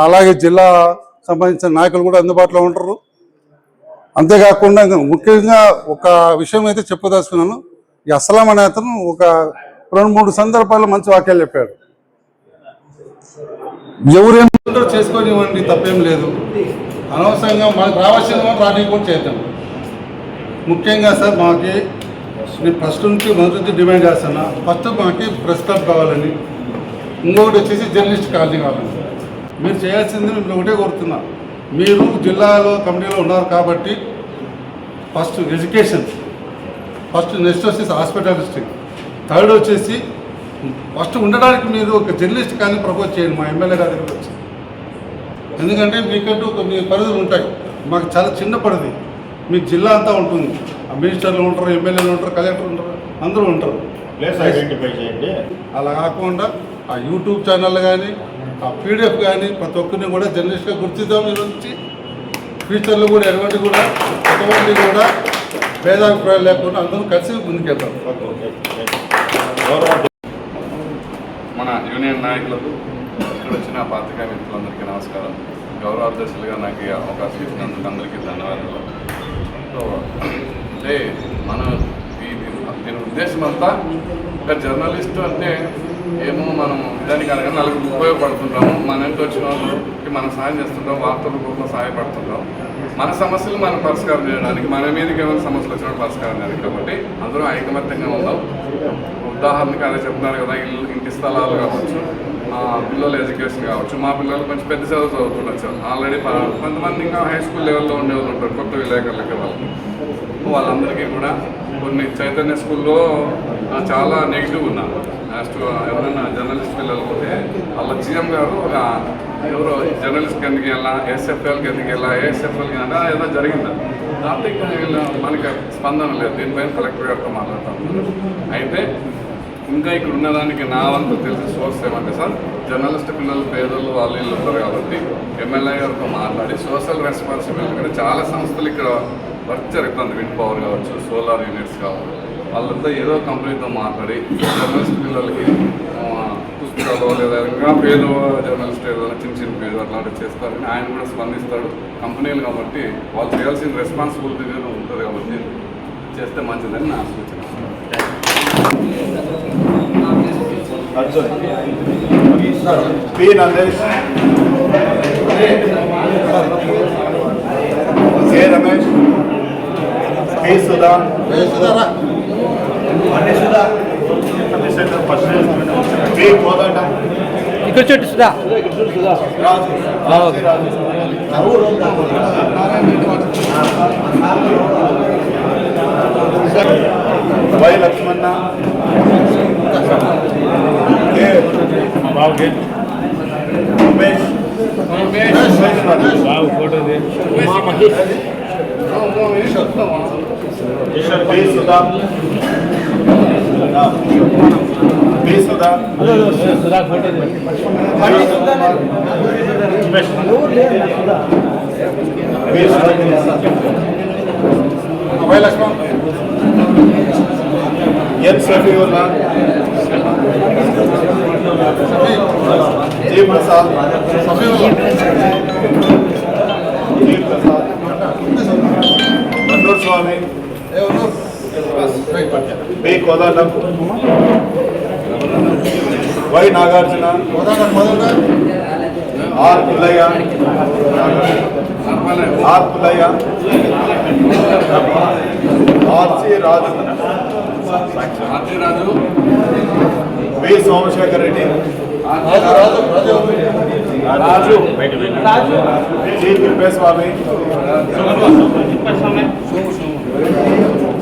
అలాగే జిల్లా సంబంధించిన నాయకులు కూడా అందుబాటులో ఉంటారు. అంతేకాకుండా ముఖ్యంగా ఒక విషయం అయితే చెప్పదలుచుకున్నాను. ఈ అస్లాం అనే అతను ఒక 2-3 సందర్భాల్లో మంచి వాక్యాలు చెప్పాడు. ఎవరేమో చేసుకోనివ్వండి, తప్పేం లేదు. అనవసరంగా మనకు రావాల్సిన రానివ్వకుండా చేద్దాం. ముఖ్యంగా సార్ మాకి నేను ఫస్ట్ నుంచి మొదటి డిమాండ్ చేస్తున్నా. ఫస్ట్ మాకు ప్రెస్ క్లబ్ కావాలని, ఇంకొకటి వచ్చేసి జర్నలిస్ట్ కాలనీ కావాలని. మీరు చేయాల్సింది మీరు ఒకటే కోరుతున్నా. మీరు జిల్లాలో కమిటీలో ఉన్నారు కాబట్టి ఫస్ట్ ఎడ్యుకేషన్, ఫస్ట్ నెక్స్ట్ వచ్చేసి హాస్పిటాలిస్టిక్, థర్డ్ వచ్చేసి ఫస్ట్ ఉండడానికి మీరు ఒక జర్నలిస్ట్ కానీ ప్రపోజ్ చేయండి మా ఎమ్మెల్యే గారి దగ్గరికి వచ్చి. ఎందుకంటే మీకంటూ కొన్ని పరిధులు ఉంటాయి, మాకు చాలా చిన్న పరిధి. మీకు జిల్లా అంతా ఉంటుంది. మినిస్టర్లు ఉంటారు, ఎమ్మెల్యేలు ఉంటారు, కలెక్టర్ ఉంటారు, అందరూ ఉంటారు. ప్లేస్ ఐడెంటిఫై చేయండి. అలా కాకుండా ఆ యూట్యూబ్ ఛానల్ కానీ ఆ పీడిఎఫ్ కానీ ప్రతి ఒక్కరిని కూడా జర్నలిస్ట్గా గుర్తిద్దాం. ఈ నుంచి ఫ్యూచర్లో కూడా ఎటువంటి కూడా భేదాభిప్రాయాలు లేకుండా అందరూ కలిసి ముందుకెళ్తాం. మన యూనియన్ నాయకులకు ఇక్కడ వచ్చిన పాత్రికా మిత్రులందరికీ నమస్కారం. గౌరవాధ్యక్షులుగా నాకు ఈ అవకాశం ఇచ్చినందుకు అందరికీ ధన్యవాదాలు. సో అంటే మనం దీని ఉద్దేశం అంతా ఒక జర్నలిస్టు అంటే ఏమో మనం దానికి అనగా నలుగురికి ఉపయోగపడుతుంటాము. మన ఇంటి వచ్చిన వాళ్ళకి మనం సాయం చేస్తుంటాం, వార్తల రూపంలో సహాయపడుతుంటాం. మన సమస్యలు మనం పరిష్కారం చేయడానికి, మన మీదకి ఏమైనా సమస్యలు వచ్చినప్పుడు పరిష్కారం చేయడానికి. కాబట్టి అందరూ ఐకమత్యంగా ఉందాం. ఉదాహరణకి అదే చెప్తున్నారు కదా, ఇంటి స్థలాలు కావచ్చు, పిల్లల ఎడ్యుకేషన్ కావచ్చు. మా పిల్లలు కొంచెం పెద్ద చదువు చదువుతుండొచ్చు. ఆల్రెడీ కొంతమంది ఇంకా హై స్కూల్ లెవెల్లో ఉండేవాళ్ళు ఉంటారు, కొత్త విలేకరులకి వాళ్ళందరికీ కూడా కొన్ని చైతన్య స్కూల్లో చాలా నెగిటివ్ ఉన్నారు. నెక్స్ట్ ఎవరైనా జర్నలిస్ట్ పిల్లలు పోతే వాళ్ళ జిఎం గారు ఒక ఎవరో జర్నలిస్ట్ ఎందుకు వెళ్ళా, ఎస్ఎఫ్ఎల్కి ఎందుకు వెళ్ళా, ఏఎస్ఎఫ్ఎల్కి అలా ఏదో జరిగిందా, దాంట్లో మనకి స్పందన లేదు. దీనిపైన కలెక్టర్ గారితో మాట్లాడుతాం. అయితే ఇంకా ఇక్కడ ఉన్నదానికి నా వంతు తెలిసిన సోర్స్ ఏమంటే సార్, జర్నలిస్ట్ పిల్లలు పేదలు వాళ్ళు వీళ్ళు ఉంటారు కాబట్టి ఎమ్మెల్యే గారితో మాట్లాడి సోషల్ రెస్పాన్సిబిలిటీ కూడా చాలా సంస్థలు ఇక్కడ వర్క్ జరుగుతుంది. విండ్ పవర్ కావచ్చు, సోలార్ యూనిట్స్ కావచ్చు, వాళ్ళంతా ఏదో కంపెనీతో మాట్లాడి జర్నలిస్ట్ పిల్లలకి పుస్తకాలు లేదా ఇంకా పేద జర్నలిస్ట్ ఏదైనా చిన్న చిన్న పేరు అట్లాంటివి చేస్తారని ఆయన కూడా స్పందిస్తాడు. కంపెనీలు కాబట్టి వాళ్ళు చేయాల్సిన రెస్పాన్సిబిలిటీ ఉంటుంది కాబట్టి చేస్తే మంచిదని నా సూచన. P Nandesh, K Ramesh, P Sudha, P Kodandam, ఇక్కడ చెట్టు Sudha, Y Lakshmana, Umesh, P Sudha, P Sudha, Y Lakshman, N Safiulla, G Prasad, G Prasad, Nandur Swamy, B Kodandam, Y Nagarjuna, R Pullaiah, R Pullaiah, RC Raju, V Somasekhar Reddy, Raju, G Thippeswamy,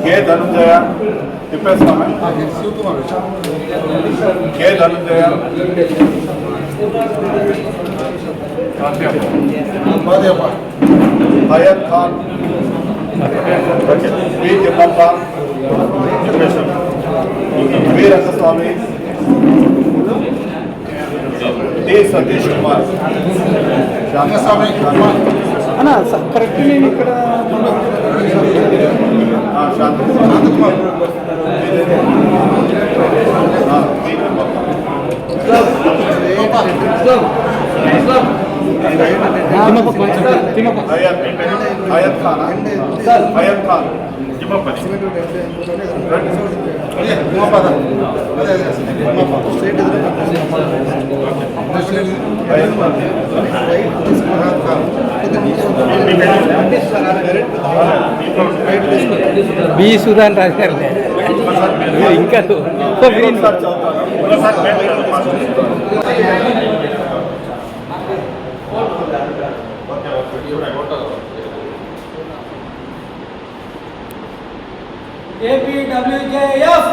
K Dhanunjaya, Thippeswamy, K Dhanunjaya, Hayat Khan, V Thimmappa, V Rangaswamy, D Satish Kumar, Rangaswamy అన్నా కరెక్ట్. నేను ఇక్కడ శాంతకుమార్, హయత్ ఖాన్, హయత్ ఖాన్, బి సుధా అని రాశారు ఇంకా APWJF